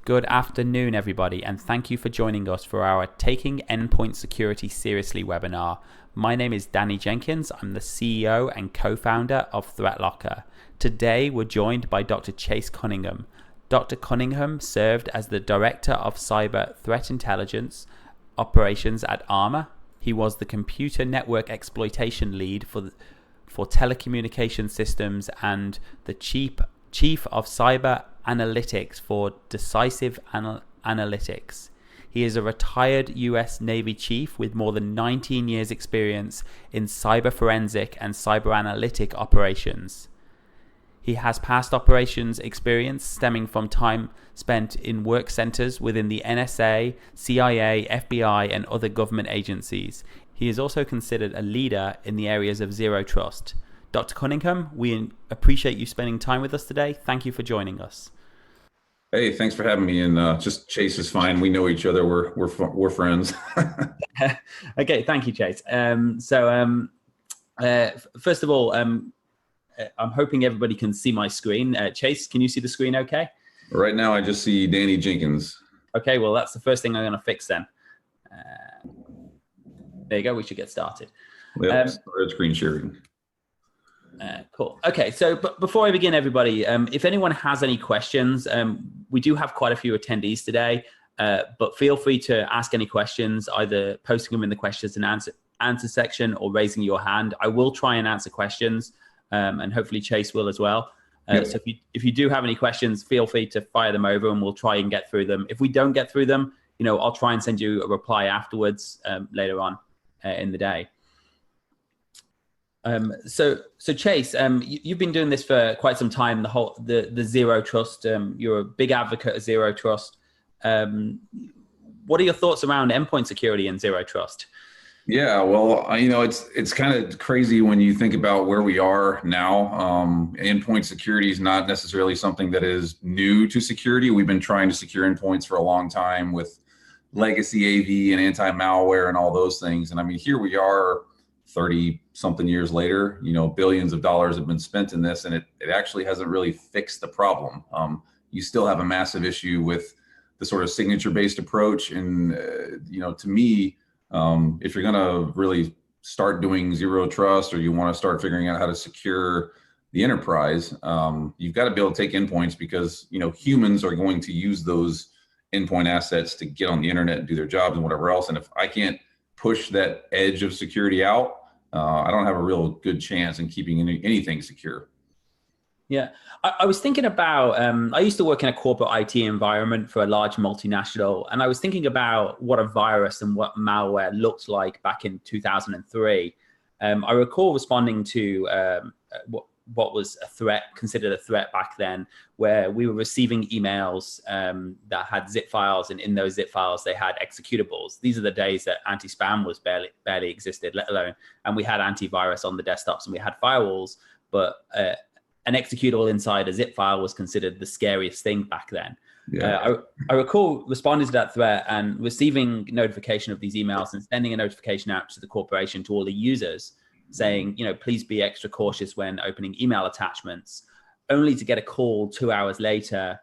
Good afternoon, everybody, and thank you for joining us for our Taking Endpoint Security Seriously webinar. My name is Danny Jenkins. I'm the CEO and co-founder of ThreatLocker. Today, we're joined by Dr. Chase Cunningham. Dr. Cunningham served as the Director of Cyber Threat Intelligence Operations at Armor. He was the Computer Network Exploitation Lead for Telecommunication Systems and the Chief of Cyber Analytics for Decisive Analytics. He is a retired US Navy chief with more than 19 years experience in cyber forensic and cyber analytic operations. He has past operations experience stemming from time spent in work centers within the NSA, CIA, FBI, and other government agencies. He is also considered a leader in the areas of zero trust. Dr. Cunningham, we appreciate you spending time with us today. Thank you for joining us. Hey, thanks for having me. And just Chase is fine. We know each other. We're friends. Okay, thank you, Chase. First of all, I'm hoping everybody can see my screen. Chase, can you see the screen okay? Right now, I just see Danny Jenkins. Okay, well, that's the first thing I'm going to fix then. There you go. We should get started. Yep, started screen sharing. Cool. Okay, so before I begin, everybody, if anyone has any questions, we do have quite a few attendees today, but feel free to ask any questions, either posting them in the questions and answer section or raising your hand. I will try and answer questions, and hopefully Chase will as well. Yep. So if you do have any questions, feel free to fire them over and we'll try and get through them. If we don't get through them, I'll try and send you a reply afterwards later on in the day. So Chase, you've been doing this for quite some time, the zero trust. You're a big advocate of zero trust. What are your thoughts around endpoint security and zero trust? Yeah, well, it's kind of crazy when you think about where we are now. Endpoint security is not necessarily something that is new to security. We've been trying to secure endpoints for a long time with legacy AV and anti-malware and all those things. And I mean, here we are 30 something years later, billions of dollars have been spent in this, and it actually hasn't really fixed the problem. You still have a massive issue with the sort of signature based approach. And, to me, if you're going to really start doing zero trust, or you want to start figuring out how to secure the enterprise, you've got to be able to take endpoints because, humans are going to use those endpoint assets to get on the internet and do their jobs and whatever else. And if I can't push that edge of security out, I don't have a real good chance in keeping anything secure. Yeah, I was thinking about, I used to work in a corporate IT environment for a large multinational, and I was thinking about what a virus and what malware looked like back in 2003. I recall responding to what was considered a threat back then, where we were receiving emails that had zip files, and in those zip files they had executables. These are the days that anti-spam was barely existed, let alone, and we had antivirus on the desktops and we had firewalls, but an executable inside a zip file was considered the scariest thing back then. Yeah. I recall responding to that threat and receiving notification of these emails and sending a notification out to the corporation, to all the users, saying, please be extra cautious when opening email attachments, only to get a call 2 hours later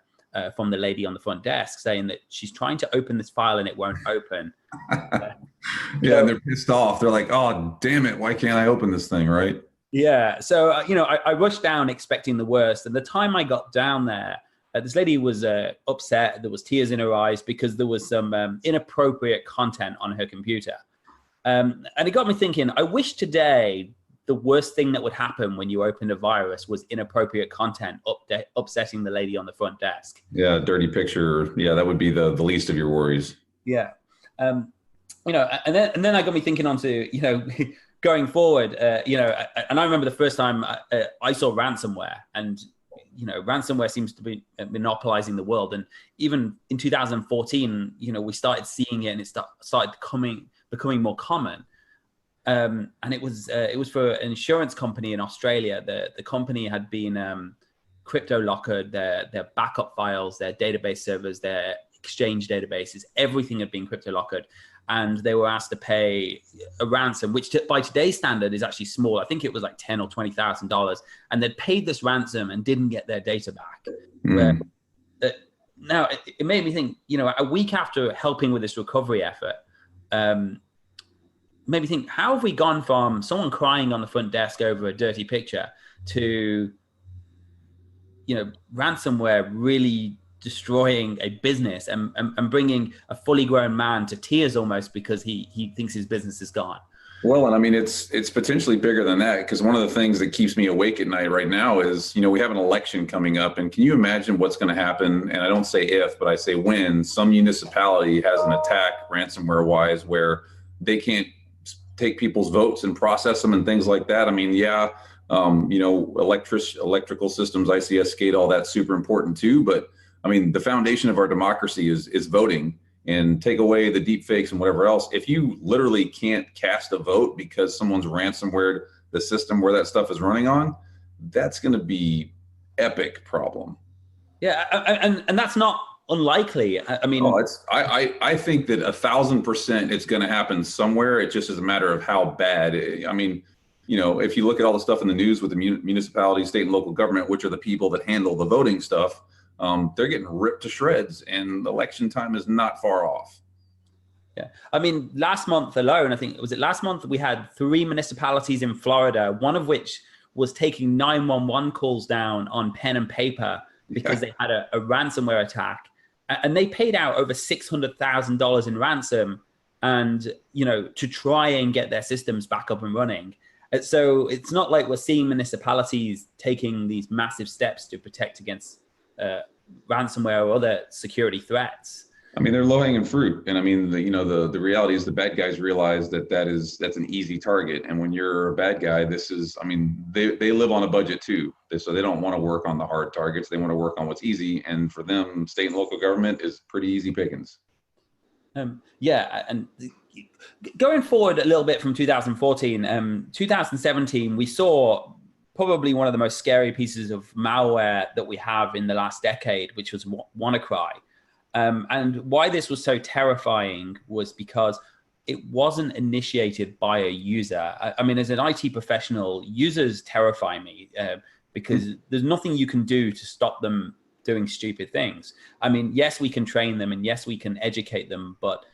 from the lady on the front desk saying that she's trying to open this file and it won't open. Yeah, and they're pissed off. They're like, oh, damn it, why can't I open this thing, right? Yeah, so, I rushed down expecting the worst. And the time I got down there, this lady was upset. There was tears in her eyes because there was some inappropriate content on her computer. And it got me thinking, I wish today the worst thing that would happen when you opened a virus was inappropriate content upsetting the lady on the front desk. Yeah, dirty picture. Yeah, that would be the least of your worries. Yeah. And then I got me thinking onto, going forward, and I remember the first time I saw ransomware, and, ransomware seems to be monopolizing the world. And even in 2014, we started seeing it and it started becoming more common. And it was for an insurance company in Australia. The company had been crypto lockered, their backup files, their database servers, their exchange databases, everything had been crypto lockered. And they were asked to pay a ransom, which by today's standard is actually small. I think it was like $10,000 or $20,000. And they'd paid this ransom and didn't get their data back. now it made me think, a week after helping with this recovery effort, made me think, how have we gone from someone crying on the front desk over a dirty picture to, ransomware really destroying a business and bringing a fully grown man to tears almost because he thinks his business is gone. Well, and I mean, it's potentially bigger than that, because one of the things that keeps me awake at night right now is, we have an election coming up, and can you imagine what's going to happen? And I don't say if, but I say when some municipality has an attack ransomware wise where they can't take people's votes and process them and things like that. I mean, yeah, electrical systems, ICS, SCADA, all that's super important too. But I mean, the foundation of our democracy is voting. And take away the deep fakes and whatever else. If you literally can't cast a vote because someone's ransomware the system where that stuff is running on, that's going to be epic problem. Yeah, and that's not unlikely. I mean, I think that 1,000% it's going to happen somewhere. It just is a matter of how bad. I mean, if you look at all the stuff in the news with the municipality, state and local government, which are the people that handle the voting stuff, they're getting ripped to shreds, and election time is not far off. Yeah. I mean, last month alone, I think, was it last month, we had 3 municipalities in Florida, one of which was taking 911 calls down on pen and paper because they had a ransomware attack. And they paid out over $600,000 in ransom and, to try and get their systems back up and running. So it's not like we're seeing municipalities taking these massive steps to protect against ransomware or other security threats. I mean, they're low-hanging fruit, and I mean, the reality is the bad guys realize that's an easy target. And when you're a bad guy, they live on a budget too, so they don't want to work on the hard targets. They want to work on what's easy, and for them, state and local government is pretty easy pickings. Yeah, and going forward a little bit from 2014, 2017, we saw probably one of the most scary pieces of malware that we have in the last decade, which was WannaCry. And why this was so terrifying was because it wasn't initiated by a user. I mean, as an IT professional, users terrify me because there's nothing you can do to stop them doing stupid things. I mean, yes, we can train them and yes, we can educate them, but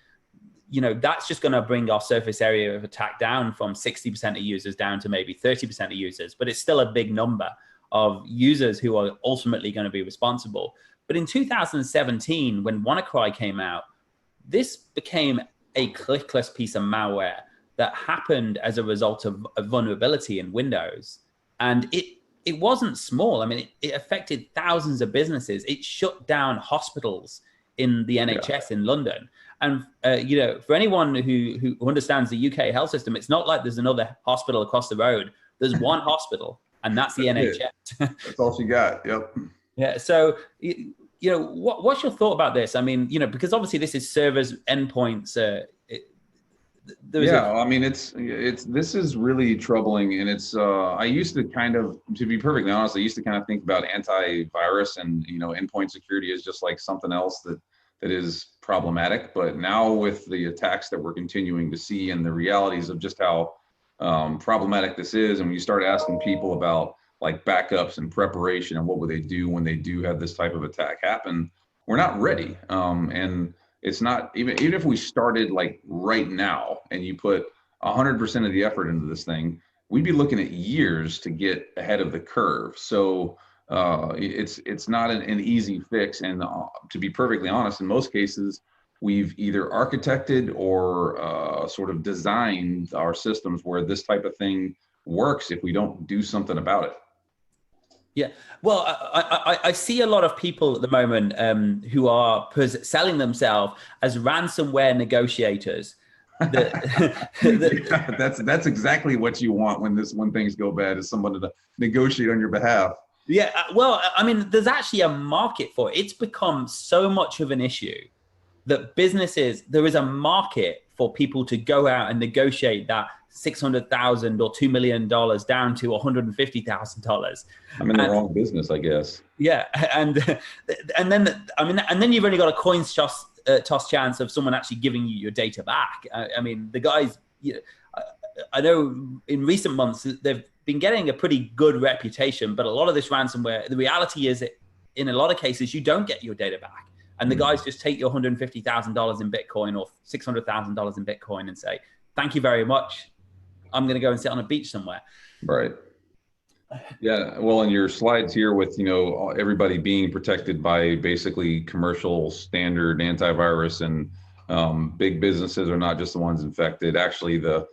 that's just going to bring our surface area of attack down from 60% of users down to maybe 30% of users, but it's still a big number of users who are ultimately going to be responsible. But in 2017, when WannaCry came out, this became a clickless piece of malware that happened as a result of a vulnerability in Windows. And it wasn't small. I mean, it affected thousands of businesses. It shut down hospitals in the NHS in London. And, for anyone who understands the UK health system, it's not like there's another hospital across the road. There's one hospital, and that's the NHS. That's all she got. Yep. Yeah. So, what's your thought about this? I mean, because obviously this is servers, endpoints. I mean, this is really troubling, and it's. I used to to be perfectly honest, I used to kind of think about antivirus and endpoint security as just like something else that is problematic. But now with the attacks that we're continuing to see and the realities of just how problematic this is, and when you start asking people about like backups and preparation and what would they do when they do have this type of attack happen, we're not ready. And it's not even if we started like right now and you put 100% of the effort into this thing, we'd be looking at years to get ahead of the curve. So it's not an easy fix. And to be perfectly honest, in most cases, we've either architected or sort of designed our systems where this type of thing works if we don't do something about it. Yeah, well, I see a lot of people at the moment who are selling themselves as ransomware negotiators. That's exactly what you want when things go bad, is someone to negotiate on your behalf. Yeah, well, I mean, there's actually a market for it. It's become so much of an issue that there is a market for people to go out and negotiate that $600,000 or $2 million down to $150,000. I'm in the wrong business, I guess. Yeah, and then you've only got a coin's toss chance of someone actually giving you your data back. I mean, the guys, I know in recent months they've been getting a pretty good reputation, but a lot of this ransomware, the reality is that in a lot of cases you don't get your data back. And the guys just take your $150,000 in Bitcoin or $600,000 in Bitcoin and say, thank you very much. I'm going to go and sit on a beach somewhere. Right. Yeah. Well, in your slides here with, everybody being protected by basically commercial standard antivirus, and big businesses are not just the ones infected. Actually, the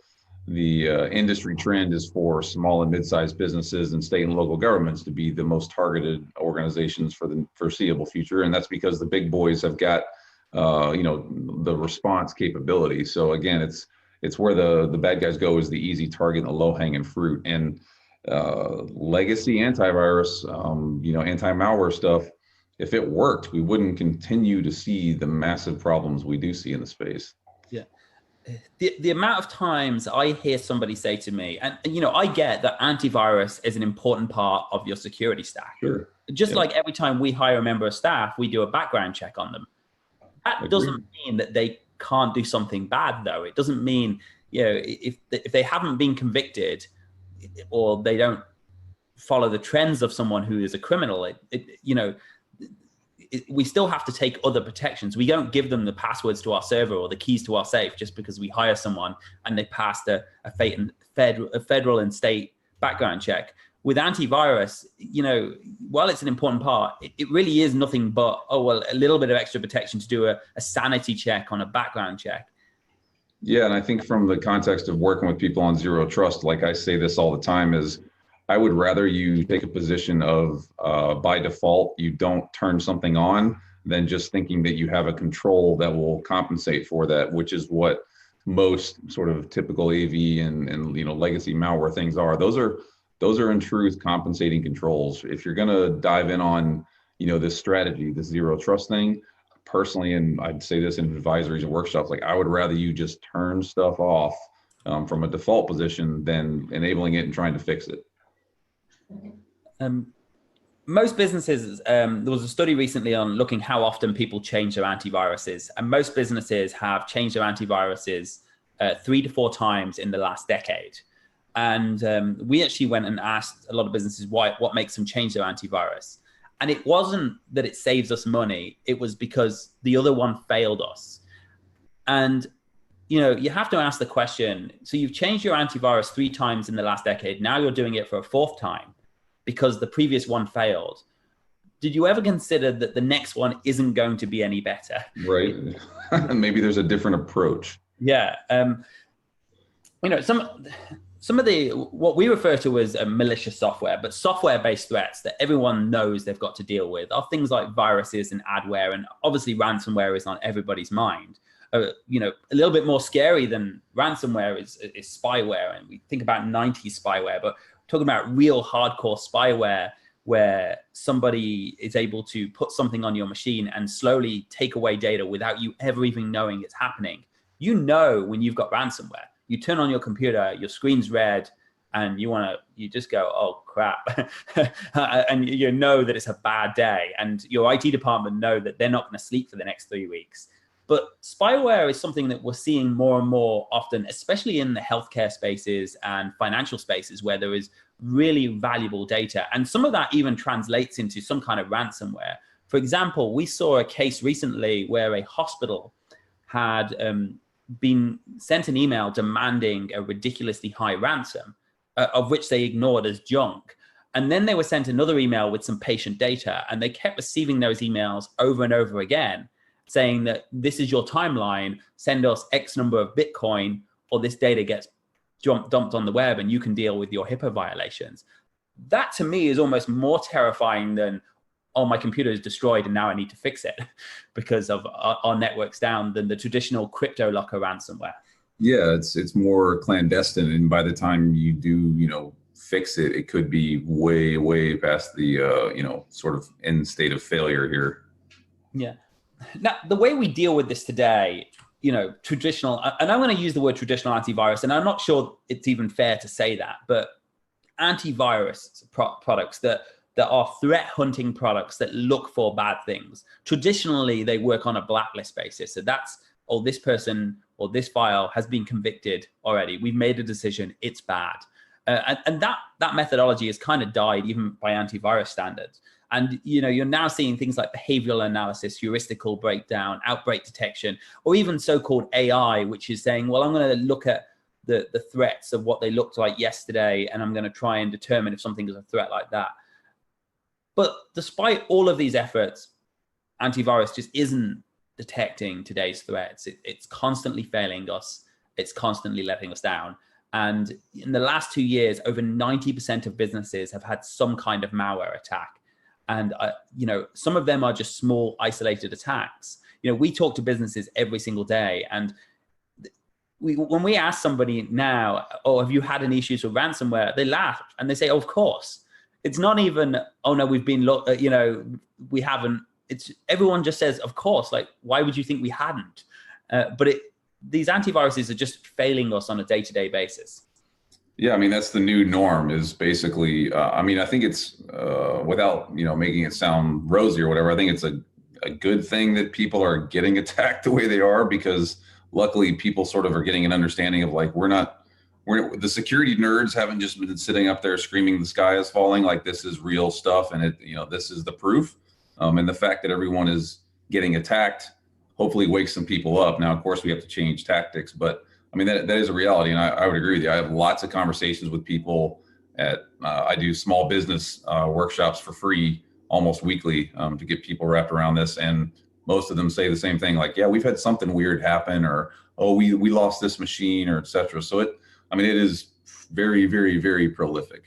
industry trend is for small and mid-sized businesses and state and local governments to be the most targeted organizations for the foreseeable future. And that's because the big boys have got, the response capability. So again, it's where the bad guys go, is the easy target and the low hanging fruit. And legacy antivirus, anti-malware stuff, if it worked, we wouldn't continue to see the massive problems we do see in the space. Yeah. The amount of times I hear somebody say to me, and I get that antivirus is an important part of your security stack. Sure. Just like every time we hire a member of staff, we do a background check on them. That doesn't mean that they can't do something bad, though. It doesn't mean, if they haven't been convicted or they don't follow the trends of someone who is a criminal, we still have to take other protections. We don't give them the passwords to our server or the keys to our safe just because we hire someone and they passed a federal and state background check. With antivirus, while it's an important part, it really is nothing but, a little bit of extra protection to do a sanity check on a background check. Yeah, and I think from the context of working with people on zero trust, like I say this all the time, is I would rather you take a position of by default, you don't turn something on, than just thinking that you have a control that will compensate for that, which is what most sort of typical AV and legacy malware things are. Those are in truth compensating controls. If you're going to dive in on this strategy, this zero trust thing, personally, and I'd say this in advisories and workshops, like I would rather you just turn stuff off from a default position than enabling it and trying to fix it. Most businesses, there was a study recently on looking how often people change their antiviruses, and most businesses have changed their antiviruses 3 to 4 times in the last decade. And we actually went and asked a lot of businesses what makes them change their antivirus. And it wasn't that it saves us money. It was because the other one failed us. And, you have to ask the question, so you've changed your antivirus 3 times in the last decade. Now you're doing it for a 4th time because the previous one failed. Did you ever consider that the next one isn't going to be any better? Right. Maybe there's a different approach. Yeah. Some of what we refer to as malicious software, but software-based threats that everyone knows they've got to deal with are things like viruses and adware, and obviously ransomware is on everybody's mind. A little bit more scary than ransomware is spyware, and we think about 90s spyware, but talking about real hardcore spyware where somebody is able to put something on your machine and slowly take away data without you ever even knowing it's happening. When you've got ransomware. You turn on your computer, your screen's red, and you just go, oh crap. And you know that it's a bad day, and your IT department know that they're not going to sleep for the next 3 weeks. But spyware is something that we're seeing more and more often, especially in the healthcare spaces and financial spaces where there is really valuable data. And some of that even translates into some kind of ransomware. For example, we saw a case recently where a hospital had been sent an email demanding a ridiculously high ransom, of which they ignored as junk. And then they were sent another email with some patient data, and they kept receiving those emails over and over again, saying that this is your timeline, send us X number of Bitcoin, or this data gets dumped on the web and you can deal with your HIPAA violations. That to me is almost more terrifying than, oh, my computer is destroyed and now I need to fix it because of our network's down, than the traditional ThreatLocker ransomware. Yeah, it's more clandestine, and by the time you do, fix it, it could be way, way past the sort of end state of failure here. Yeah. Now, the way we deal with this today, traditional, and I'm going to use the word traditional antivirus, and I'm not sure it's even fair to say that, but antivirus products that are threat hunting products that look for bad things. Traditionally, they work on a blacklist basis. So that's, oh, this person or this file has been convicted already. We've made a decision, it's bad. And that methodology has kind of died even by antivirus standards. And you're now seeing things like behavioral analysis, heuristical breakdown, outbreak detection, or even so-called AI, which is saying, well, I'm going to look at the threats of what they looked like yesterday, and I'm going to try and determine if something is a threat like that. But despite all of these efforts, antivirus just isn't detecting today's threats. It's constantly failing us. It's constantly letting us down. And in the last 2 years, over 90% of businesses have had some kind of malware attack. And, some of them are just small, isolated attacks. We talk to businesses every single day. And when we ask somebody now, oh, have you had any issues with ransomware? They laugh and they say, oh, of course. It's not even, oh, no, we've been, we haven't. It's everyone just says, of course, like, why would you think we hadn't? But these antiviruses are just failing us on a day-to-day basis. Yeah, I mean, that's the new norm is basically, I think it's, without, making it sound rosy or whatever, I think it's a good thing that people are getting attacked the way they are, because luckily people sort of are getting an understanding of like, the security nerds haven't just been sitting up there screaming the sky is falling, like this is real stuff and this is the proof. And the fact that everyone is getting attacked hopefully wakes some people up. Now, of course, we have to change tactics, but I mean, that is a reality. And I would agree with you. I have lots of conversations with people I do small business workshops for free almost weekly to get people wrapped around this. And most of them say the same thing, like, yeah, we've had something weird happen, or, oh, we lost this machine, or et cetera. So it is very, very, very prolific.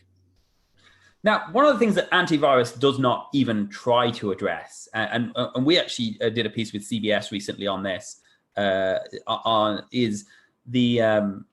Now, one of the things that antivirus does not even try to address, and we actually did a piece with CBS recently on this, is the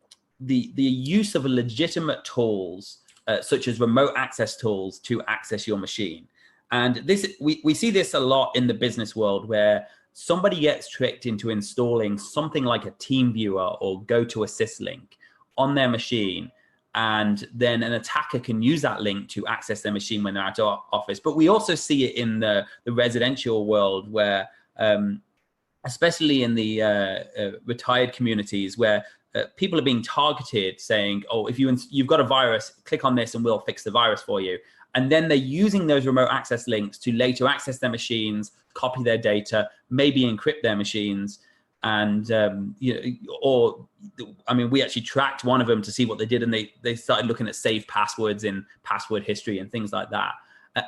use of legitimate tools such as remote access tools to access your machine. And this we see this a lot in the business world, where somebody gets tricked into installing something like a TeamViewer or GoToAssist link on their machine, and then an attacker can use that link to access their machine when they're out of office. But we also see it in the residential world, where especially in the retired communities, where people are being targeted, saying, oh, if you've got a virus, click on this and we'll fix the virus for you. And then they're using those remote access links to later access their machines, copy their data, maybe encrypt their machines. And, we actually tracked one of them to see what they did. And they started looking at saved passwords in password history and things like that.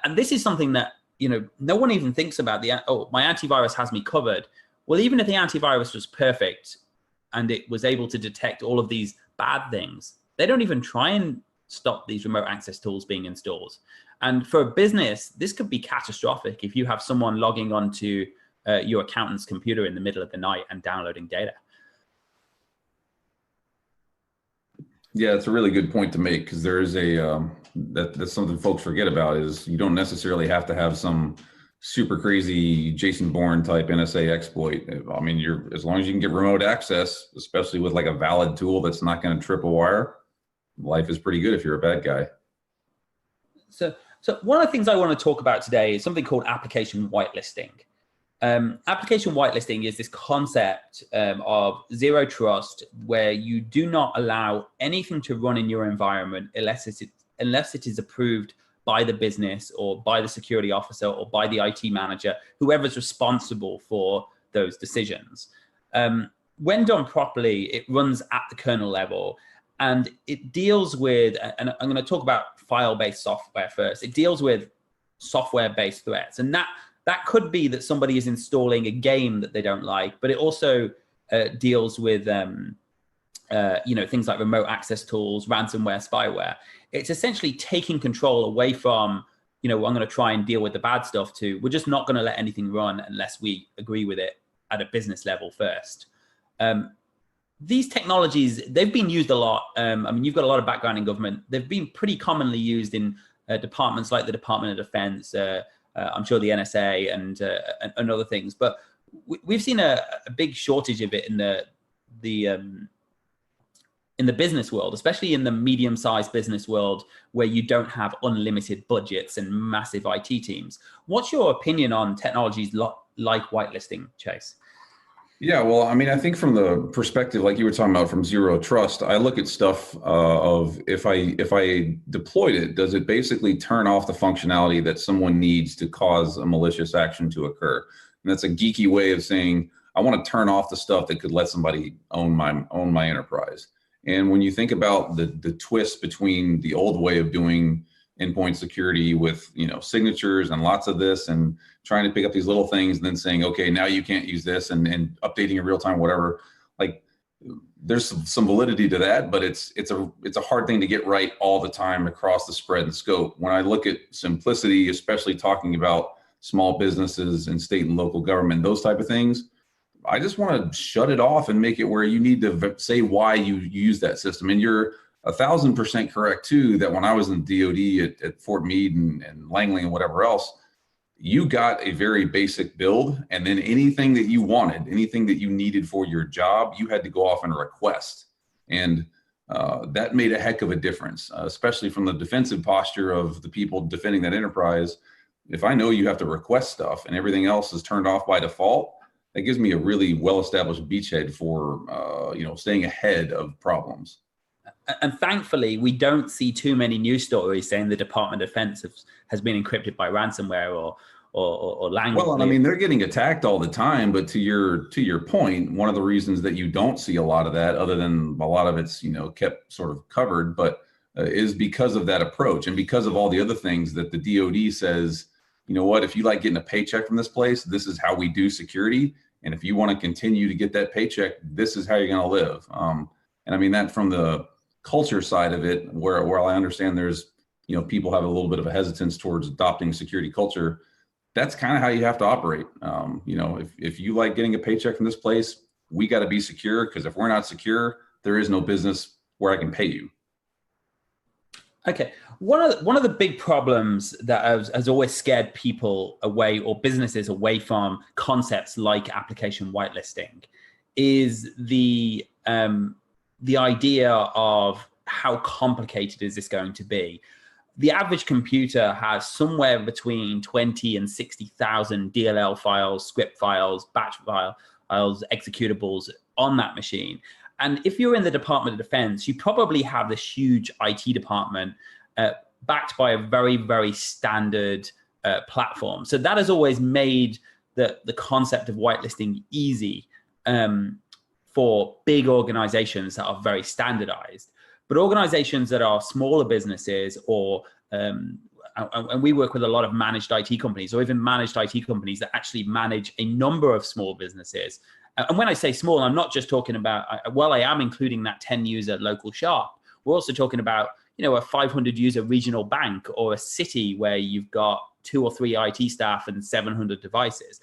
And this is something that, no one even thinks about. My antivirus has me covered. Well, even if the antivirus was perfect and it was able to detect all of these bad things, they don't even try and stop these remote access tools being installed. And for a business, this could be catastrophic if you have someone logging onto your accountant's computer in the middle of the night and downloading data. Yeah, it's a really good point to make, because there is that's something folks forget about, is you don't necessarily have to have some super crazy Jason Bourne type NSA exploit. I mean, as long as you can get remote access, especially with like a valid tool that's not going to trip a wire, life is pretty good if you're a bad guy. So one of the things I want to talk about today is something called application whitelisting. Application whitelisting is this concept of zero trust, where you do not allow anything to run in your environment unless it is approved by the business or by the security officer or by the IT manager, whoever's responsible for those decisions. When done properly, it runs at the kernel level, and it deals with, and I'm going to talk about file-based software first. It deals with software-based threats, and that could be that somebody is installing a game that they don't like, but it also deals with things like remote access tools, ransomware, spyware. It's essentially taking control away from, I'm going to try and deal with the bad stuff, to we're just not going to let anything run unless we agree with it at a business level first. These technologies, they've been used a lot. You've got a lot of background in government. They've been pretty commonly used in departments like the Department of Defense, I'm sure the NSA and other things. But we've seen a big shortage of it in the business world, especially in the medium-sized business world, where you don't have unlimited budgets and massive IT teams. What's your opinion on technologies like whitelisting, Chase? Yeah, well, I mean, I think from the perspective, like you were talking about, from zero trust, I look at stuff of if I deployed it, does it basically turn off the functionality that someone needs to cause a malicious action to occur? And that's a geeky way of saying I want to turn off the stuff that could let somebody own my enterprise. And when you think about the twist between the old way of doing endpoint security with signatures and lots of this and trying to pick up these little things and then saying, okay, now you can't use this and updating in real time, whatever. Like there's some validity to that, but it's a hard thing to get right all the time across the spread and scope. When I look at simplicity, especially talking about small businesses and state and local government, those type of things, I just want to shut it off and make it where you need to say why you use that system. And you're 1,000% correct too, that when I was in DOD at Fort Meade and Langley and whatever else, you got a very basic build, and then anything that you wanted, anything that you needed for your job, you had to go off and request. And that made a heck of a difference, especially from the defensive posture of the people defending that enterprise. If I know you have to request stuff and everything else is turned off by default, that gives me a really well-established beachhead for staying ahead of problems. And thankfully, we don't see too many news stories saying the Department of Defense has been encrypted by ransomware or language. Well, and I mean, they're getting attacked all the time, but to your point, one of the reasons that you don't see a lot of that, other than a lot of it's kept sort of covered, but is because of that approach and because of all the other things that the DoD says. You know what? If you like getting a paycheck from this place, this is how we do security, and if you want to continue to get that paycheck, this is how you're going to live. And I mean that from the culture side of it, where I understand there's people have a little bit of a hesitance towards adopting security culture. That's kind of how you have to operate. If you like getting a paycheck from this place, we got to be secure, because if we're not secure, there is no business where I can pay you. Okay, one of the big problems that has always scared people away, or businesses away, from concepts like application whitelisting is the idea of how complicated is this going to be. The average computer has somewhere between 20 and 60,000 DLL files, script files, batch files, executables on that machine. And if you're in the Department of Defense, you probably have this huge IT department backed by a very, very standard platform. So that has always made the concept of whitelisting easy for big organizations that are very standardized. But organizations that are smaller businesses, or and we work with a lot of managed IT companies, or even managed IT companies that actually manage a number of small businesses. And when I say small, I'm not just talking about, I am including that 10 user local shop. We're also talking about, a 500 user regional bank, or a city where you've got 2 or 3 IT staff and 700 devices.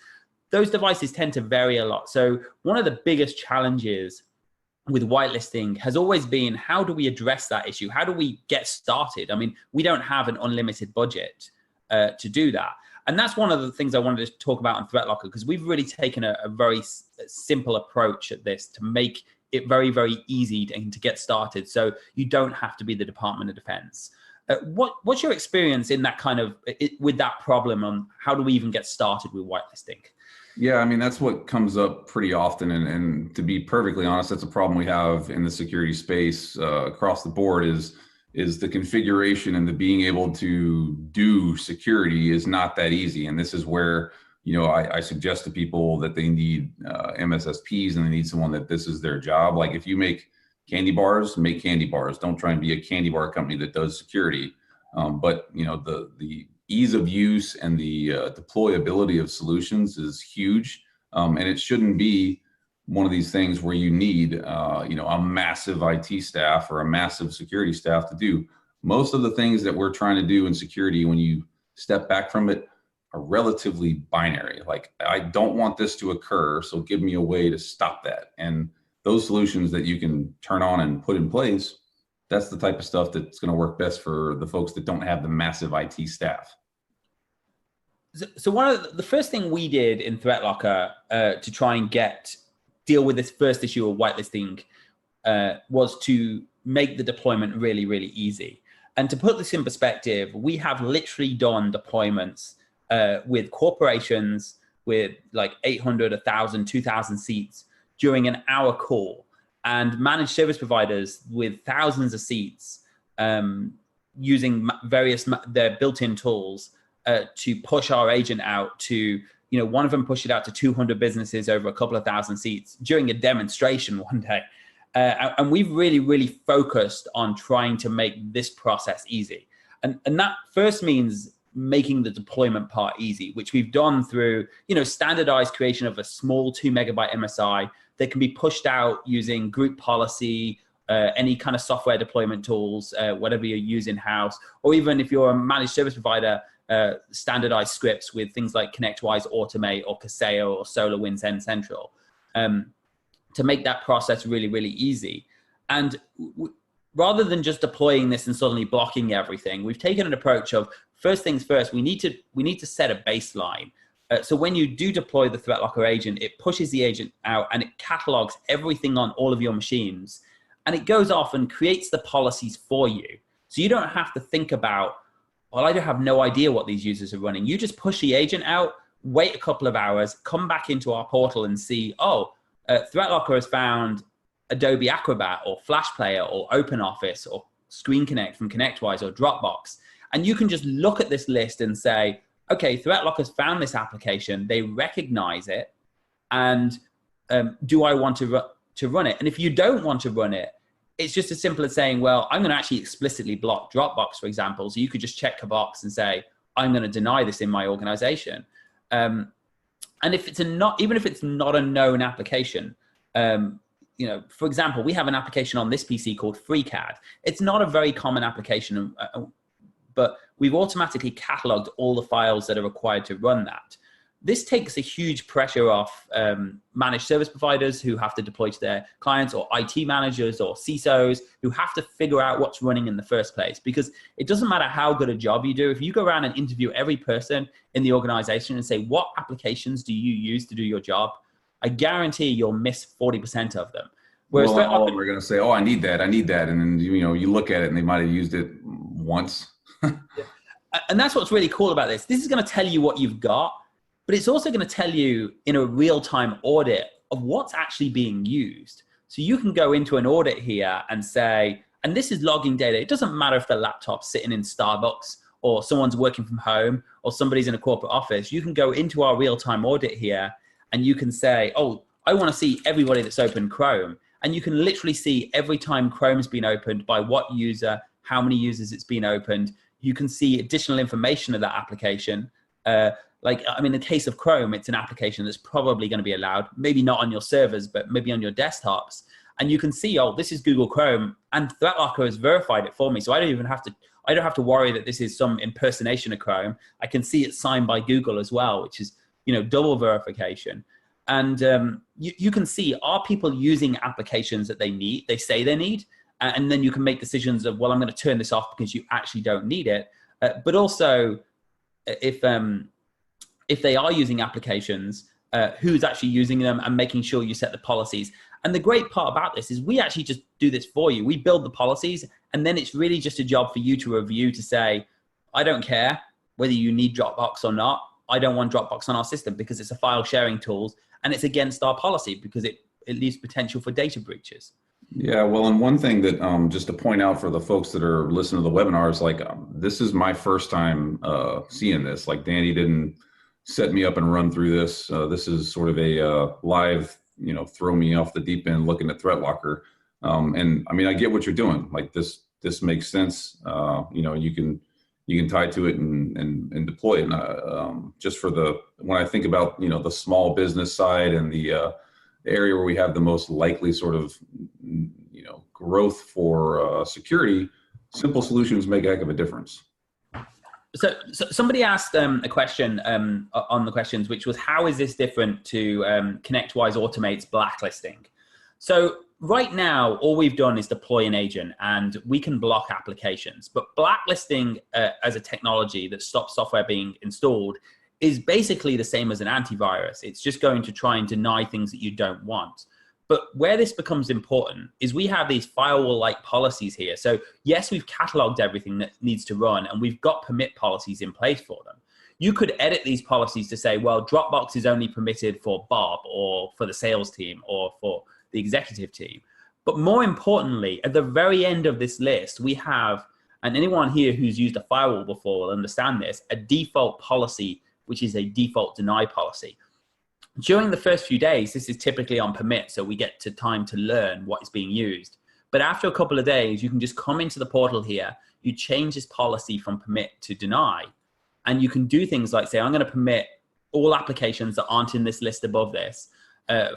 Those devices tend to vary a lot. So one of the biggest challenges with whitelisting has always been, how do we address that issue? How do we get started? I mean, we don't have an unlimited budget to do that. And that's one of the things I wanted to talk about on ThreatLocker, because we've really taken a very simple approach at this to make it very, very easy to get started. So you don't have to be the Department of Defense. What's your experience in that with that problem on how do we even get started with whitelisting? Yeah, I mean, that's what comes up pretty often. And to be perfectly honest, that's a problem we have in the security space across the board is the configuration, and the being able to do security is not that easy. And this is where, I suggest to people that they need MSSPs, and they need someone that this is their job. Like if you make candy bars, make candy bars. Don't try and be a candy bar company that does security. But the ease of use and the deployability of solutions is huge. And it shouldn't be one of these things where you need, a massive IT staff or a massive security staff to do. Most of the things that we're trying to do in security, when you step back from it, are relatively binary. Like, I don't want this to occur, so give me a way to stop that. And those solutions that you can turn on and put in place, that's the type of stuff that's going to work best for the folks that don't have the massive IT staff. So one of the first thing we did in ThreatLocker to try and deal with this first issue of whitelisting was to make the deployment really, really easy. And to put this in perspective, we have literally done deployments with corporations with like 800, 1,000, 2,000 seats, during an hour call, and managed service providers with thousands of seats using their built-in tools to push our agent out to, one of them pushed it out to 200 businesses over a couple of thousand seats during a demonstration one day. And we've really, really focused on trying to make this process easy. And that first means making the deployment part easy, which we've done through, standardized creation of a small 2 megabyte MSI that can be pushed out using group policy, any kind of software deployment tools, whatever you use in-house, or even if you're a managed service provider, standardized scripts with things like ConnectWise Automate or Kaseya or SolarWinds End Central, to make that process really, really easy. And rather than just deploying this and suddenly blocking everything, we've taken an approach of, first things first, we need to set a baseline. So when you do deploy the ThreatLocker agent, it pushes the agent out and it catalogs everything on all of your machines. And it goes off and creates the policies for you. So you don't have to think about, well, I don't have no idea what these users are running. You just push the agent out, wait a couple of hours, come back into our portal and see, ThreatLocker has found Adobe Acrobat or Flash Player or OpenOffice or Screen Connect from ConnectWise or Dropbox. And you can just look at this list and say, okay, ThreatLocker's found this application, they recognize it, and do I want to run it? And if you don't want to run it, it's just as simple as saying, well, I'm going to actually explicitly block Dropbox, for example. So you could just check a box and say, I'm going to deny this in my organization. And if it's even if it's not a known application, for example, we have an application on this PC called FreeCAD. It's not a very common application, but we've automatically cataloged all the files that are required to run that. This takes a huge pressure off managed service providers who have to deploy to their clients, or IT managers or CISOs who have to figure out what's running in the first place. Because it doesn't matter how good a job you do. If you go around and interview every person in the organization and say, what applications do you use to do your job? I guarantee you'll miss 40% of them. Whereas all of them are going to say, I need that. And then, you look at it and they might have used it once. And that's what's really cool about this. This is going to tell you what you've got, but it's also going to tell you in a real-time audit of what's actually being used. So you can go into an audit here and say, and this is logging data. It doesn't matter if the laptop's sitting in Starbucks or someone's working from home or somebody's in a corporate office. You can go into our real-time audit here and you can say, I want to see everybody that's opened Chrome. And you can literally see every time Chrome's been opened, by what user, how many users it's been opened. You can see additional information of that application. In the case of Chrome, it's an application that's probably going to be allowed, maybe not on your servers, but maybe on your desktops. And you can see, this is Google Chrome, and ThreatLocker has verified it for me. So I don't have to worry that this is some impersonation of Chrome. I can see it's signed by Google as well, which is, double verification. And you can see, are people using applications that they say they need? And then you can make decisions of, well, I'm going to turn this off because you actually don't need it. But also, if they are using applications, who's actually using them, and making sure you set the policies. And the great part about this is we actually just do this for you. We build the policies, and then it's really just a job for you to review, to say, I don't care whether you need Dropbox or not. I don't want Dropbox on our system because it's a file sharing tool, and it's against our policy because it leaves potential for data breaches. Yeah, well, and one thing that just to point out for the folks that are listening to the webinar is this is my first time seeing this. Danny didn't set me up and run through this. This is sort of a live, throw me off the deep end looking at ThreatLocker. And I mean, I get what you're doing. This makes sense. You can tie to it and deploy it. And just for when I think about, the small business side and the area where we have the most likely sort of, growth for security, simple solutions make a heck of a difference. So somebody asked a question on the questions, which was, how is this different to ConnectWise Automate's blacklisting? So right now, all we've done is deploy an agent, and we can block applications. But blacklisting as a technology that stops software being installed is basically the same as an antivirus. It's just going to try and deny things that you don't want. But where this becomes important is we have these firewall-like policies here. So yes, we've cataloged everything that needs to run, and we've got permit policies in place for them. You could edit these policies to say, well, Dropbox is only permitted for Bob, or for the sales team, or for the executive team. But more importantly, at the very end of this list, we have, and anyone here who's used a firewall before will understand this, a default policy, which is a default deny policy. During the first few days, this is typically on permit, so we get to time to learn what is being used. But after a couple of days, you can just come into the portal here, you change this policy from permit to deny, and you can do things like say, I'm going to permit all applications that aren't in this list above this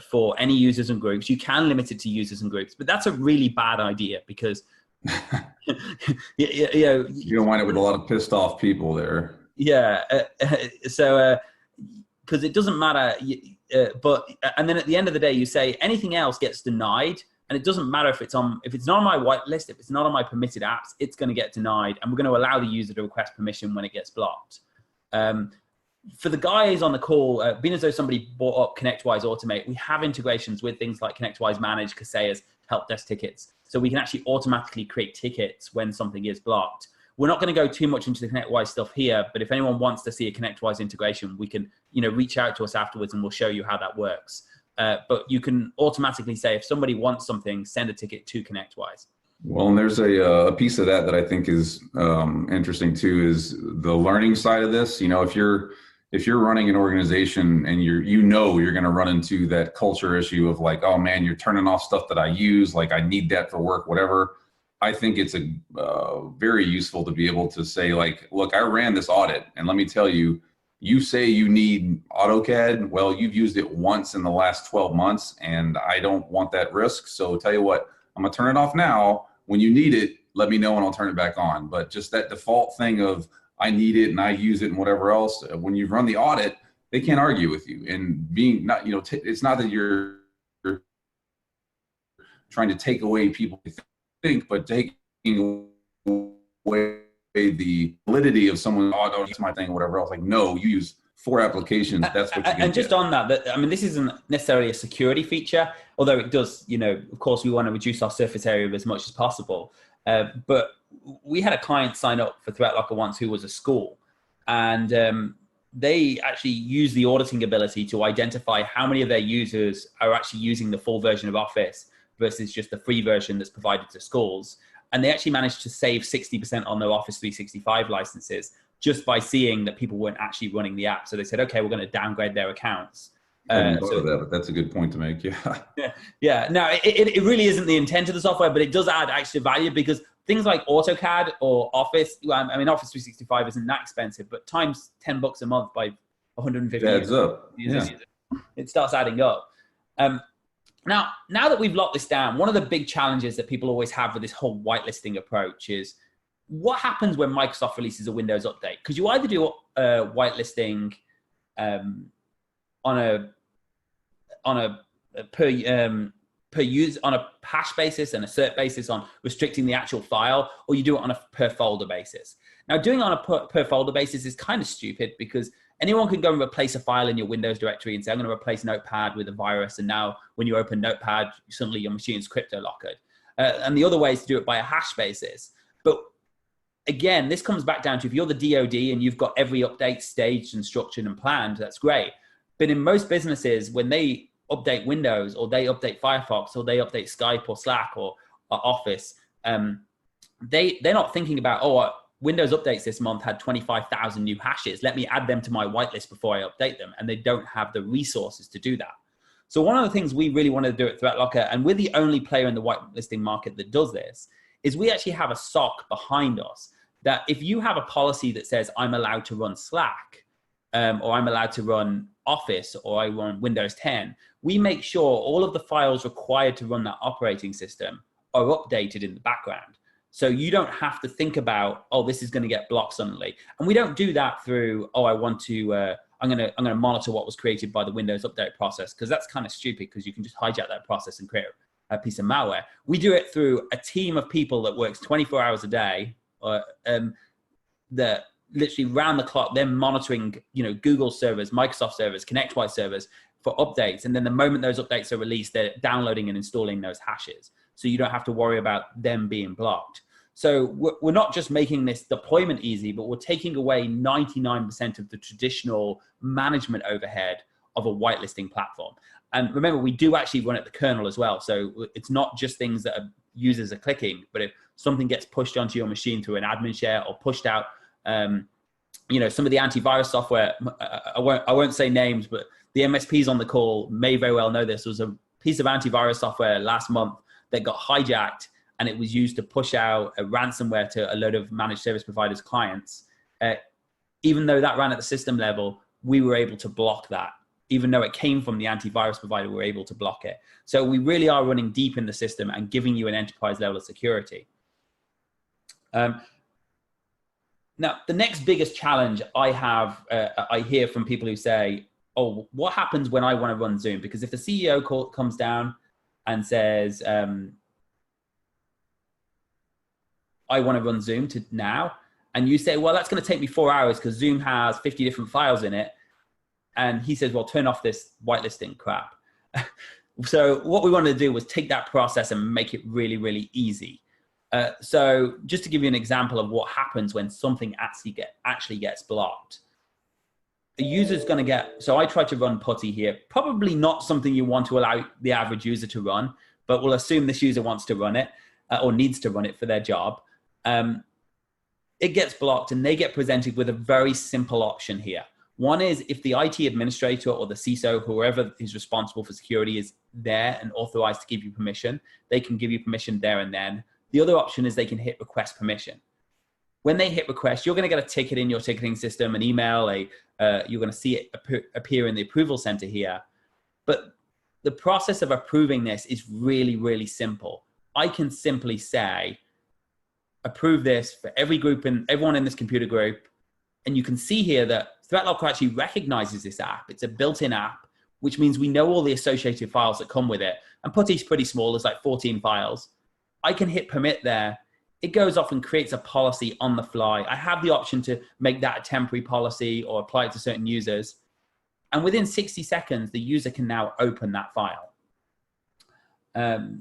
for any users and groups. You can limit it to users and groups, but that's a really bad idea because you don't wind up with a lot of pissed off people there. Yeah. Because it doesn't matter. And then at the end of the day, you say anything else gets denied. And it doesn't matter if it's not on my whitelist, if it's not on my permitted apps, it's going to get denied. And we're going to allow the user to request permission when it gets blocked. For the guys on the call, being as though somebody brought up ConnectWise Automate, we have integrations with things like ConnectWise Manage, Kaseya's help desk tickets. So we can actually automatically create tickets when something is blocked. We're not going to go too much into the ConnectWise stuff here, but if anyone wants to see a ConnectWise integration, we can, reach out to us afterwards and we'll show you how that works. But you can automatically say, if somebody wants something, send a ticket to ConnectWise. Well, and there's a piece of that I think is interesting too, is the learning side of this. If you're running an organization and you're going to run into that culture issue of like, oh man, you're turning off stuff that I use, like I need that for work, whatever. I think it's very useful to be able to say like, look, I ran this audit and let me tell you, you say you need AutoCAD. Well, you've used it once in the last 12 months and I don't want that risk. So tell you what, I'm gonna turn it off now. When you need it, let me know and I'll turn it back on. But just that default thing of I need it and I use it and whatever else, when you run the audit, they can't argue with you. And being not, it's not that you're trying to take away people think, but taking away the validity of someone, oh, no, it's my thing, whatever else. Like, no, you use 4 applications. That's what you And just get. on that, this isn't necessarily a security feature, although it does, of course, we want to reduce our surface area as much as possible. But we had a client sign up for ThreatLocker once who was a school, and they actually use the auditing ability to identify how many of their users are actually using the full version of Office versus just the free version that's provided to schools. And they actually managed to save 60% on their Office 365 licenses just by seeing that people weren't actually running the app. So they said, okay, we're going to downgrade their accounts. I hadn't thought of that, but that's a good point to make. Yeah. No, it really isn't the intent of the software, but it does add extra value because things like AutoCAD or Office, Office 365 isn't that expensive, but times $10 a month by 150 it adds up. It starts adding up. Now that we've locked this down, one of the big challenges that people always have with this whole whitelisting approach is what happens when Microsoft releases a Windows update? Because you either do whitelisting on a per user, on a hash basis and a cert basis on restricting the actual file, or you do it on a per folder basis. Now, doing it on a per folder basis is kind of stupid because anyone can go and replace a file in your Windows directory and say, I'm going to replace Notepad with a virus. And now when you open Notepad, suddenly your machine is crypto locked. And the other way is to do it by a hash basis. But again, this comes back down to if you're the DoD and you've got every update staged and structured and planned, that's great. But in most businesses, when they update Windows or they update Firefox or they update Skype or Slack or Office, they're not thinking about, Windows updates this month had 25,000 new hashes. Let me add them to my whitelist before I update them. And they don't have the resources to do that. So one of the things we really want to do at ThreatLocker, and we're the only player in the whitelisting market that does this, is we actually have a SOC behind us that if you have a policy that says I'm allowed to run Slack or I'm allowed to run Office or I run Windows 10, we make sure all of the files required to run that operating system are updated in the background. So you don't have to think about, this is going to get blocked suddenly. And we don't do that through, I'm going to monitor what was created by the Windows update process, because that's kind of stupid because you can just hijack that process and create a piece of malware. We do it through a team of people that works 24 hours a day, that literally round the clock, they're monitoring, Google servers, Microsoft servers, ConnectWise servers for updates. And then the moment those updates are released, they're downloading and installing those hashes. So you don't have to worry about them being blocked. So we're not just making this deployment easy, but we're taking away 99% of the traditional management overhead of a whitelisting platform. And remember, we do actually run at the kernel as well. So it's not just things that users are clicking, but if something gets pushed onto your machine through an admin share or pushed out, some of the antivirus software, I won't say names, but the MSPs on the call may very well know this. There was a piece of antivirus software last month that got hijacked, and it was used to push out a ransomware to a load of managed service providers' clients. Even though that ran at the system level, we were able to block that. Even though it came from the antivirus provider, we were able to block it. So we really are running deep in the system and giving you an enterprise level of security. Now, the next biggest challenge I have, I hear from people who say, oh, what happens when I want to run Zoom? Because if the CEO comes down and says, I want to run Zoom now, and you say, well, that's going to take me 4 hours because Zoom has 50 different files in it. And he says, well, turn off this whitelisting crap. So what we wanted to do was take that process and make it really, really easy. So just to give you an example of what happens when something actually gets blocked. The user's going to get, so I try to run putty here, probably not something you want to allow the average user to run, but we'll assume this user wants to run it or needs to run it for their job. It gets blocked and they get presented with a very simple option here. One is if the IT administrator or the CISO, whoever is responsible for security, is there and authorized to give you permission, they can give you permission there and then. The other option is they can hit request permission. When they hit request, you're going to get a ticket in your ticketing system, an email, you're going to see it appear in the approval center here. But the process of approving this is really, really simple. I can simply say, approve this for every group and everyone in this computer group. And you can see here that ThreatLocker actually recognizes this app. It's a built-in app, which means we know all the associated files that come with it. And putty's pretty small, there's like 14 files. I can hit permit there. It goes off and creates a policy on the fly. I have the option to make that a temporary policy or apply it to certain users. And within 60 seconds, the user can now open that file.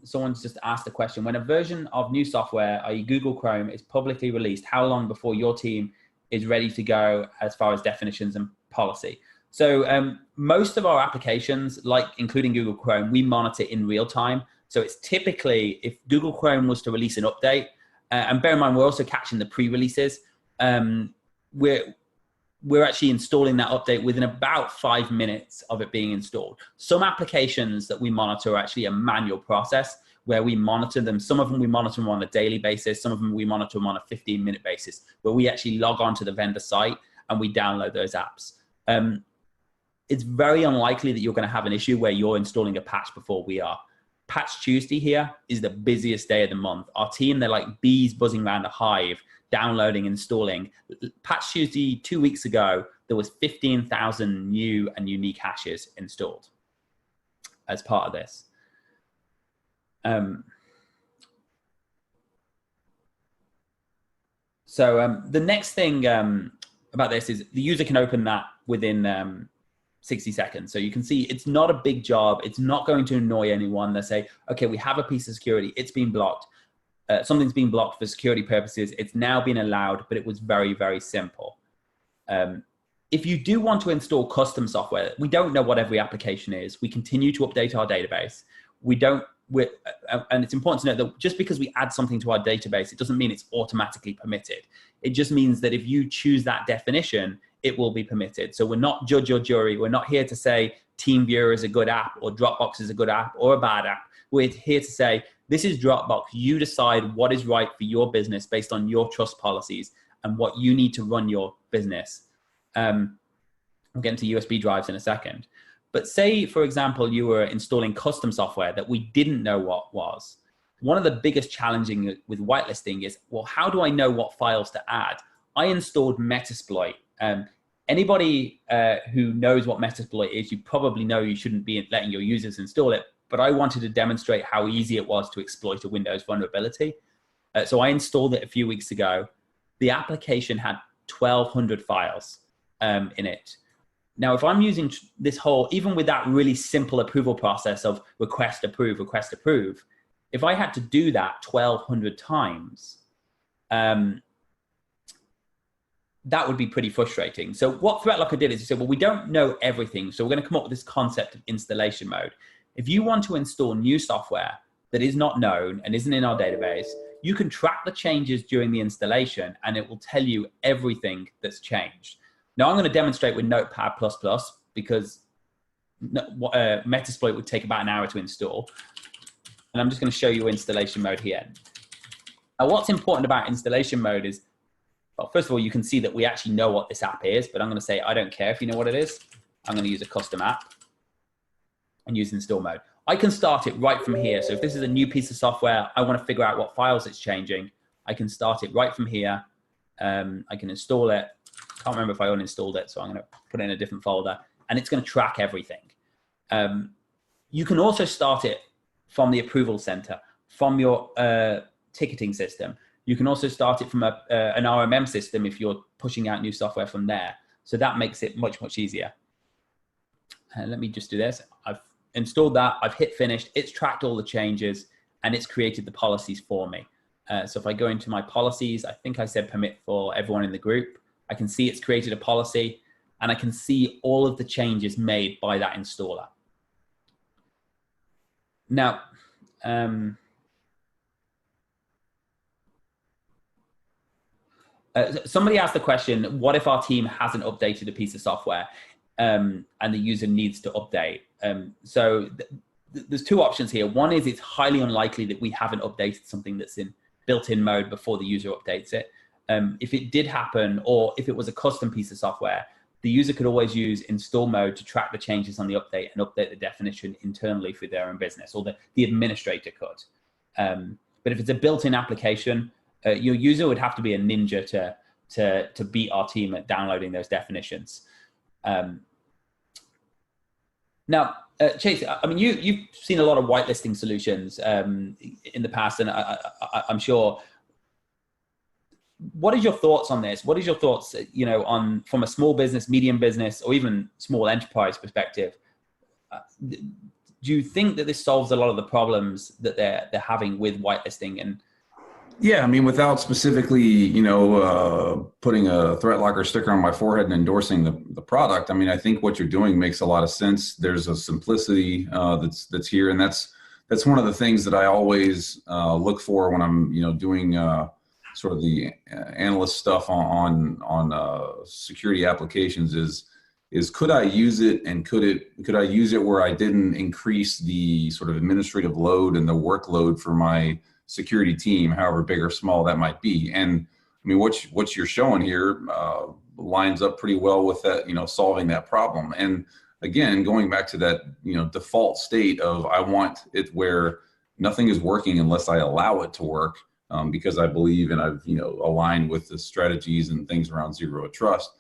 Someone's just asked a question. When a version of new software, i.e. Google Chrome, is publicly released, how long before your team is ready to go as far as definitions and policy? So most of our applications, like including Google Chrome, we monitor in real time. So it's typically, if Google Chrome was to release an update, and bear in mind, we're also catching the pre-releases, we're actually installing that update within about 5 minutes of it being installed. Some applications that we monitor are actually a manual process where we monitor them. Some of them we monitor them on a daily basis. Some of them we monitor them on a 15-minute basis, where we actually log on to the vendor site and we download those apps. It's very unlikely that you're going to have an issue where you're installing a patch before we are. Patch Tuesday here is the busiest day of the month. Our team, they're like bees buzzing around a hive, downloading, installing. Patch Tuesday 2 weeks ago, there was 15,000 new and unique hashes installed as part of this. The next thing about this is the user can open that within 60 seconds. So you can see it's not a big job. It's not going to annoy anyone. They say, okay, we have a piece of security. It's been blocked. Something's been blocked for security purposes. It's now been allowed, but it was very, very simple. If you do want to install custom software, we don't know what every application is. We continue to update our database. And it's important to note that just because we add something to our database, it doesn't mean it's automatically permitted. It just means that if you choose that definition, it will be permitted. So we're not judge or jury. We're not here to say TeamViewer is a good app or Dropbox is a good app or a bad app. We're here to say, this is Dropbox. You decide what is right for your business based on your trust policies and what you need to run your business. I'll get into USB drives in a second. But say, for example, you were installing custom software that we didn't know what was. One of the biggest challenges with whitelisting is, well, how do I know what files to add? I installed Metasploit. Anybody who knows what Metasploit is, you probably know you shouldn't be letting your users install it. But I wanted to demonstrate how easy it was to exploit a Windows vulnerability. So I installed it a few weeks ago. The application had 1,200 files in it. Now, if I'm using this whole, even with that really simple approval process of request, approve, if I had to do that 1,200 times, that would be pretty frustrating. So what ThreatLocker did is he said, well, we don't know everything, so we're going to come up with this concept of installation mode. If you want to install new software that is not known and isn't in our database, you can track the changes during the installation and it will tell you everything that's changed. Now I'm going to demonstrate with Notepad++ because Metasploit would take about an hour to install. And I'm just going to show you installation mode here. Now what's important about installation mode is, well, first of all, you can see that we actually know what this app is, but I'm going to say, I don't care if you know what it is. I'm going to use a custom app and use install mode. I can start it right from here. So if this is a new piece of software, I want to figure out what files it's changing. I can start it right from here. I can install it. Can't remember if I uninstalled it, so I'm going to put it in a different folder, and it's going to track everything. You can also start it from the approval center, from your ticketing system. You can also start it from an RMM system if you're pushing out new software from there. So that makes it much, much easier. Let me just do this. I've installed that. I've hit finished. It's tracked all the changes and it's created the policies for me. So if I go into my policies, I think I said permit for everyone in the group. I can see it's created a policy and I can see all of the changes made by that installer. Now, somebody asked the question, what if our team hasn't updated a piece of software and the user needs to update? So there's two options here. One is it's highly unlikely that we haven't updated something that's in built-in mode before the user updates it. If it did happen, or if it was a custom piece of software, the user could always use install mode to track the changes on the update and update the definition internally for their own business, or the administrator could. But if it's a built-in application, your user would have to be a ninja to beat our team at downloading those definitions. Now, Chase, I mean, you've seen a lot of whitelisting solutions in the past, and I'm sure. What is your thoughts on this? What is your thoughts, on from a small business, medium business, or even small enterprise perspective? Do you think that this solves a lot of the problems that they're having with whitelisting? And yeah, I mean, without specifically, putting a ThreatLocker sticker on my forehead and endorsing the product, I mean, I think what you're doing makes a lot of sense. There's a simplicity that's here, and that's one of the things that I always look for when I'm, doing sort of the analyst stuff on security applications. Is could I use it, and could I use it where I didn't increase the sort of administrative load and the workload for my security team, however big or small that might be. And I mean, what you're showing here lines up pretty well with that, solving that problem. And again, going back to that, default state of I want it where nothing is working unless I allow it to work, because I believe and I've, aligned with the strategies and things around zero trust.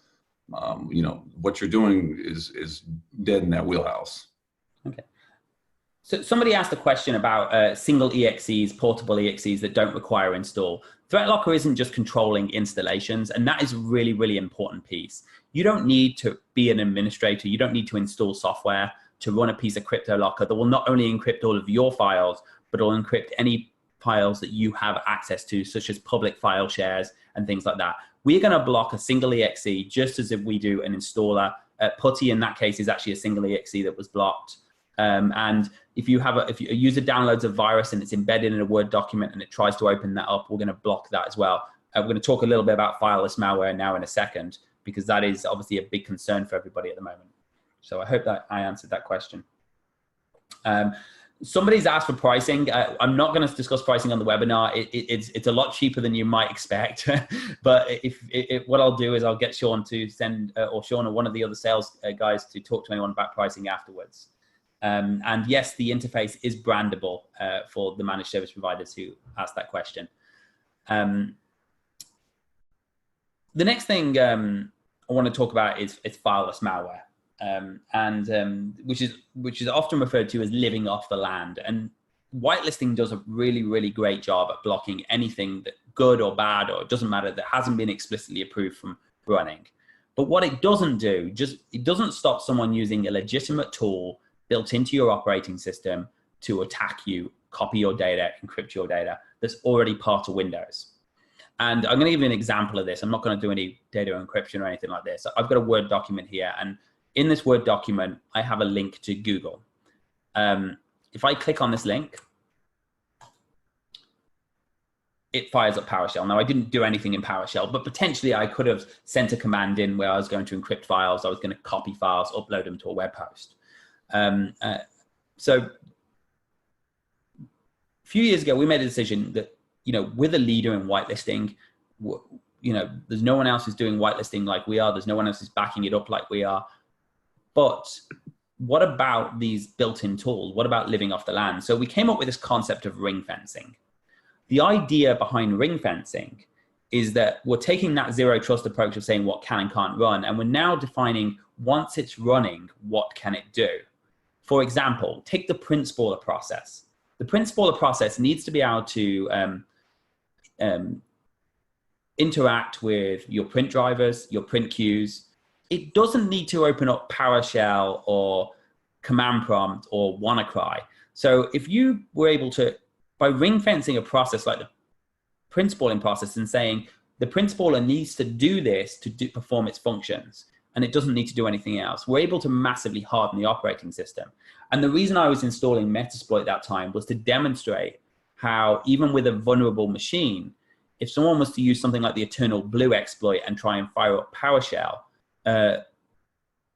What you're doing is dead in that wheelhouse. Okay. So somebody asked a question about single EXEs, portable EXEs that don't require install. ThreatLocker isn't just controlling installations, and that is a really, really important piece. You don't need to be an administrator. You don't need to install software to run a piece of CryptoLocker that will not only encrypt all of your files, but will encrypt any files that you have access to, such as public file shares and things like that. We're going to block a single EXE just as if we do an installer. Putty in that case is actually a single EXE that was blocked. And if a user downloads a virus and it's embedded in a Word document and it tries to open that up, we're going to block that as well. We're going to talk a little bit about fileless malware now in a second, because that is obviously a big concern for everybody at the moment. So I hope that I answered that question. Somebody's asked for pricing. I'm not going to discuss pricing on the webinar. It's a lot cheaper than you might expect. But what I'll do is I'll get Sean to send, or Sean or one of the other sales guys to talk to anyone about pricing afterwards. And yes, the interface is brandable for the managed service providers who asked that question. The next thing I want to talk about is fileless malware. Which is often referred to as living off the land. And whitelisting does a really, really great job at blocking anything that good or bad, or it doesn't matter, that hasn't been explicitly approved from running. But what it doesn't do, it doesn't stop someone using a legitimate tool built into your operating system to attack you, copy your data, encrypt your data that's already part of Windows. And I'm going to give you an example of this. I'm not going to do any data encryption or anything like this. I've got a Word document here, and in this Word document, I have a link to Google. If I click on this link, it fires up PowerShell. Now, I didn't do anything in PowerShell, but potentially I could have sent a command in where I was going to encrypt files. I was going to copy files, upload them to a web host. So a few years ago, we made a decision that, we're the leader in whitelisting. There's no one else who's doing whitelisting like we are. There's no one else who's backing it up like we are. But what about these built-in tools? What about living off the land? So we came up with this concept of ring fencing. The idea behind ring fencing is that we're taking that zero trust approach of saying what can and can't run, and we're now defining, once it's running, what can it do? For example, take the print spoiler process. The print spoiler process needs to be able to interact with your print drivers, your print queues. It doesn't need to open up PowerShell or command prompt or WannaCry. So if you were able to, by ring fencing a process like the print spoiling process and saying the print spoiler needs to do this to perform its functions, and it doesn't need to do anything else, we're able to massively harden the operating system. And the reason I was installing Metasploit at that time was to demonstrate how, even with a vulnerable machine, if someone was to use something like the Eternal Blue exploit and try and fire up PowerShell,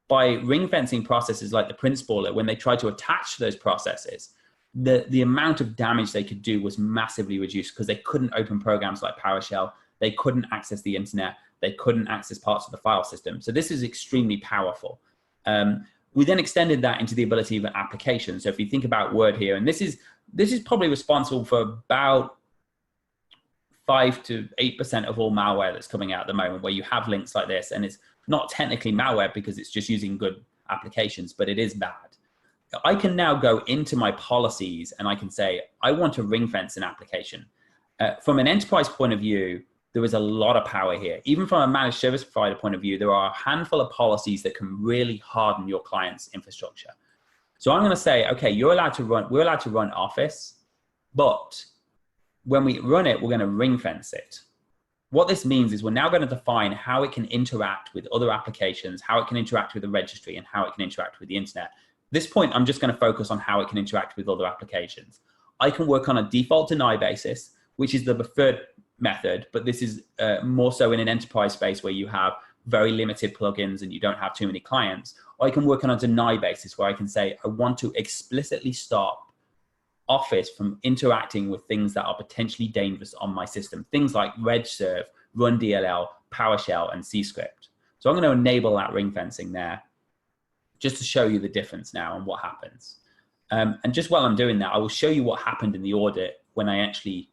by ring fencing processes like the print spoiler, when they tried to attach to those processes, the amount of damage they could do was massively reduced because they couldn't open programs like PowerShell. They couldn't access the internet. They couldn't access parts of the file system. So this is extremely powerful. We then extended that into the ability of an application. So if you think about Word here, and this is probably responsible for about 5 to 8% of all malware that's coming out at the moment, where you have links like this, and it's not technically malware because it's just using good applications, but it is bad. I can now go into my policies and I can say, I want to ring fence an application. From an enterprise point of view, there is a lot of power here. Even from a managed service provider point of view, there are a handful of policies that can really harden your client's infrastructure. So I'm going to say, okay, we're allowed to run Office, but when we run it, we're going to ring fence it. What this means is we're now going to define how it can interact with other applications, how it can interact with the registry, and how it can interact with the internet. At this point, I'm just going to focus on how it can interact with other applications. I can work on a default deny basis, which is the preferred method, but this is more so in an enterprise space where you have very limited plugins and you don't have too many clients. Or I can work on a deny basis where I can say, I want to explicitly stop Office from interacting with things that are potentially dangerous on my system. Things like RegServe, RunDLL, PowerShell, and CScript. So I'm going to enable that ring fencing there just to show you the difference now and what happens. And just while I'm doing that, I will show you what happened in the audit when I actually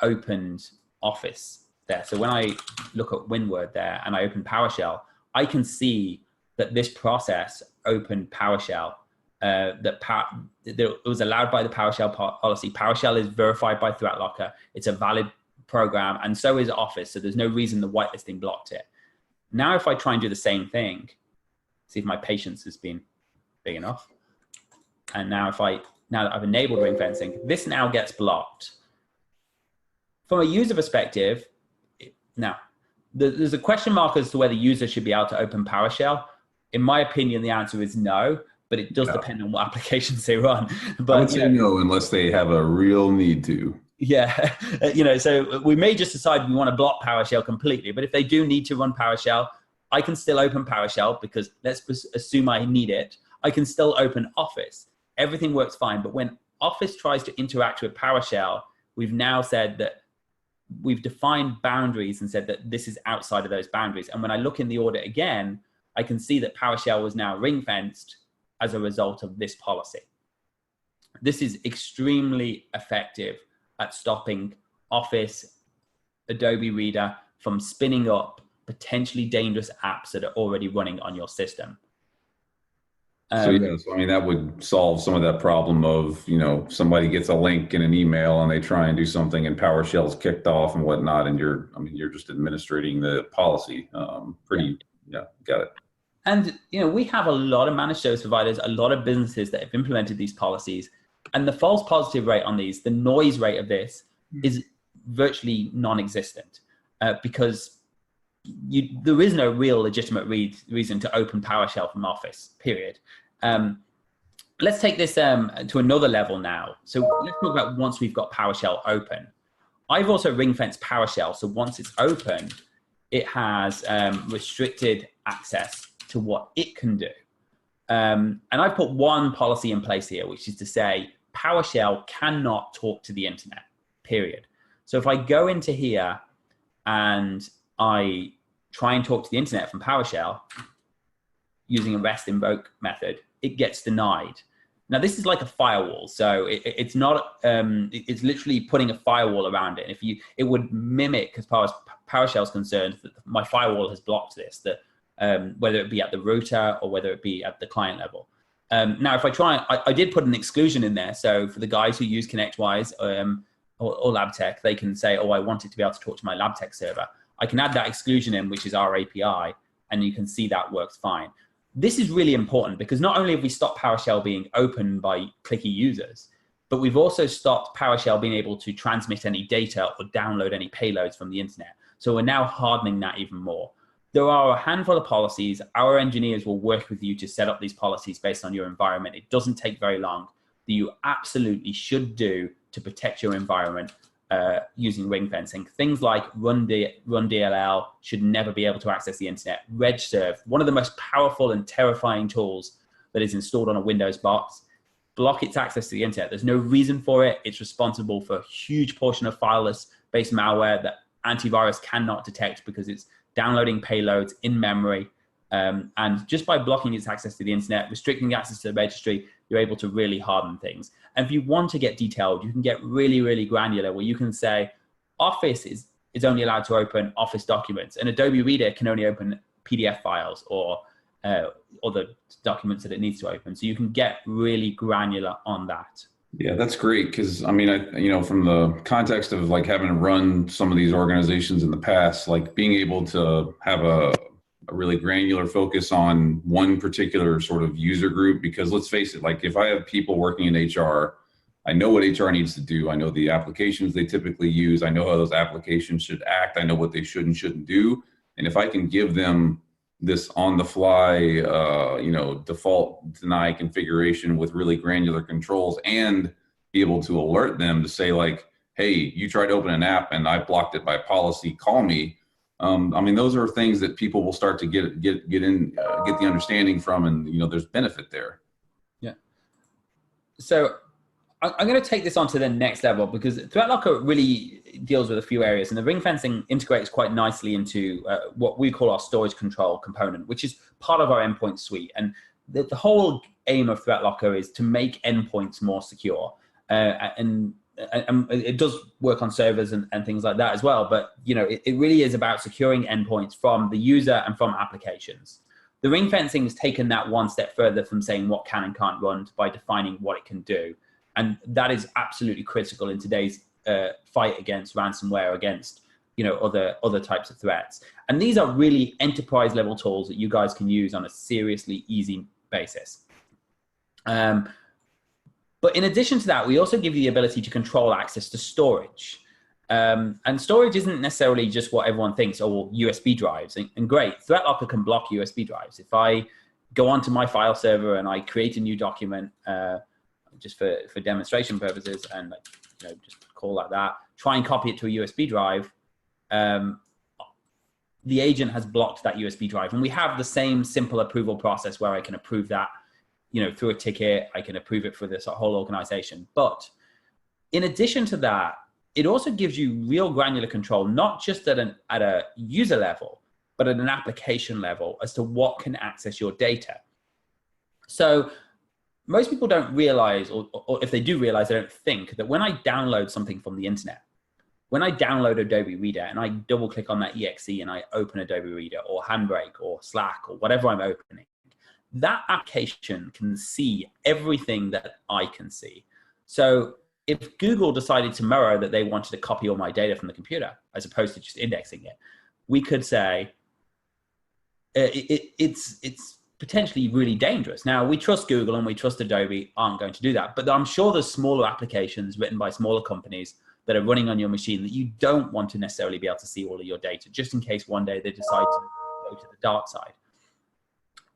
opened Office there. So when I look at WinWord there and I open PowerShell, I can see that this process opened PowerShell. It was allowed by the PowerShell policy. PowerShell is verified by ThreatLocker. It's a valid program, and so is Office. So there's no reason the whitelisting blocked it. Now, if I try and do the same thing, see if my patience has been big enough. And now that I've enabled ring fencing, this now gets blocked. From a user perspective, now there's a question mark as to whether users should be able to open PowerShell. In my opinion, the answer is no. But it does depend on what applications they run. But I would say no, unless they have a real need to. Yeah, so we may just decide we want to block PowerShell completely. But if they do need to run PowerShell, I can still open PowerShell because let's assume I need it. I can still open Office. Everything works fine. But when Office tries to interact with PowerShell, we've now said that we've defined boundaries and said that this is outside of those boundaries. And when I look in the audit again, I can see that PowerShell was now ring fenced as a result of this policy. This is extremely effective at stopping Office, Adobe Reader from spinning up potentially dangerous apps that are already running on your system. So I mean, that would solve some of that problem of, somebody gets a link in an email and they try and do something and PowerShell's kicked off and whatnot, and you're just administrating the policy. Got it. And, we have a lot of managed service providers, a lot of businesses that have implemented these policies, and the false positive rate on these, the noise rate of this is virtually non-existent. because there is no real legitimate reason to open PowerShell from Office, period. Let's take this to another level now. So let's talk about once we've got PowerShell open. I've also ring-fenced PowerShell, so once it's open, it has restricted access to what it can do. And I've put one policy in place here, which is to say PowerShell cannot talk to the internet, period. So if I go into here and I try and talk to the internet from PowerShell using a REST invoke method, it gets denied. Now this is like a firewall, so it's not. It's literally putting a firewall around it. And it would mimic, as far as PowerShell is concerned, that my firewall has blocked this. That whether it be at the router or whether it be at the client level. Now, if I try, I did put an exclusion in there. So for the guys who use ConnectWise or LabTech, they can say, "Oh, I want it to be able to talk to my LabTech server." I can add that exclusion in, which is our API, and you can see that works fine. This is really important because not only have we stopped PowerShell being open by clicky users, but we've also stopped PowerShell being able to transmit any data or download any payloads from the internet. So we're now hardening that even more. There are a handful of policies. Our engineers will work with you to set up these policies based on your environment. It doesn't take very long that you absolutely should do to protect your environment using ring fencing. Things like run DLL should never be able to access the internet. RegServe, one of the most powerful and terrifying tools that is installed on a Windows box, block its access to the internet. There's no reason for it. It's responsible for a huge portion of fileless-based malware that antivirus cannot detect because it's downloading payloads in memory. And just by blocking its access to the internet, restricting access to the registry, you're able to really harden things. And if you want to get detailed, you can get really, really granular, where you can say Office is only allowed to open Office documents, and Adobe Reader can only open PDF files or other documents that it needs to open. So you can get really granular on that. Yeah, that's great. Because I mean, from the context of like having run some of these organizations in the past, like being able to have a really granular focus on one particular sort of user group, because let's face it, like if I have people working in HR, I know what HR needs to do. I know the applications they typically use. I know how those applications should act. I know what they should and shouldn't do. And if I can give them this on the fly, default deny configuration with really granular controls, and be able to alert them to say like, hey, you tried to open an app and I blocked it by policy, call me. I mean, those are things that people will start to get the understanding from, and there's benefit there. Yeah. So I'm going to take this on to the next level, because ThreatLocker really deals with a few areas, and the ring fencing integrates quite nicely into what we call our storage control component, which is part of our endpoint suite. And the whole aim of ThreatLocker is to make endpoints more secure, and it does work on servers and things like that as well. But it really is about securing endpoints from the user and from applications. The ring fencing has taken that one step further from saying what can and can't run by defining what it can do. And that is absolutely critical in today's fight against ransomware, against other types of threats. And these are really enterprise level tools that you guys can use on a seriously easy basis. But in addition to that, we also give you the ability to control access to storage. And storage isn't necessarily just what everyone thinks, USB drives. And great, ThreatLocker can block USB drives. If I go onto my file server and I create a new document, just for demonstration purposes, and just call that, try and copy it to a USB drive, the agent has blocked that USB drive. And we have the same simple approval process where I can approve that through a ticket. I can approve it for this whole organization. But in addition to that, it also gives you real granular control, not just at a user level, but at an application level as to what can access your data. So most people don't realize, or if they do realize, they don't think that when I download something from the internet, when I download Adobe Reader and I double click on that exe and I open Adobe Reader or Handbrake or Slack or whatever I'm opening, that application can see everything that I can see. So if Google decided tomorrow that they wanted to copy all my data from the computer, as opposed to just indexing it, we could say it's potentially really dangerous. Now, we trust Google and we trust Adobe aren't going to do that, but I'm sure there's smaller applications written by smaller companies that are running on your machine that you don't want to necessarily be able to see all of your data, just in case one day they decide to go to the dark side.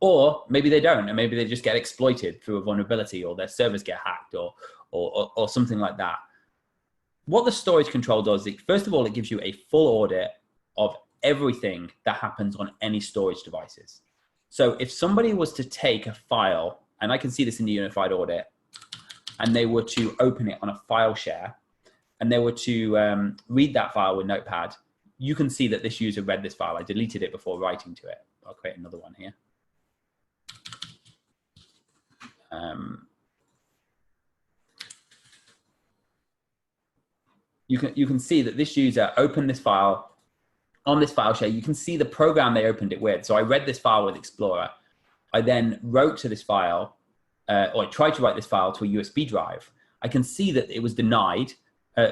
Or maybe they don't, and maybe they just get exploited through a vulnerability, or their servers get hacked, or something like that. What the storage control does, first of all, it gives you a full audit of everything that happens on any storage devices. So if somebody was to take a file, and I can see this in the unified audit, and they were to open it on a file share, and they were to read that file with Notepad, you can see that this user read this file. I deleted it before writing to it. I'll create another one here. You can see that this user opened this file on this file share. You can see the program they opened it with. So I read this file with Explorer. I then wrote to this file, or I tried to write this file to a USB drive. I can see that it was denied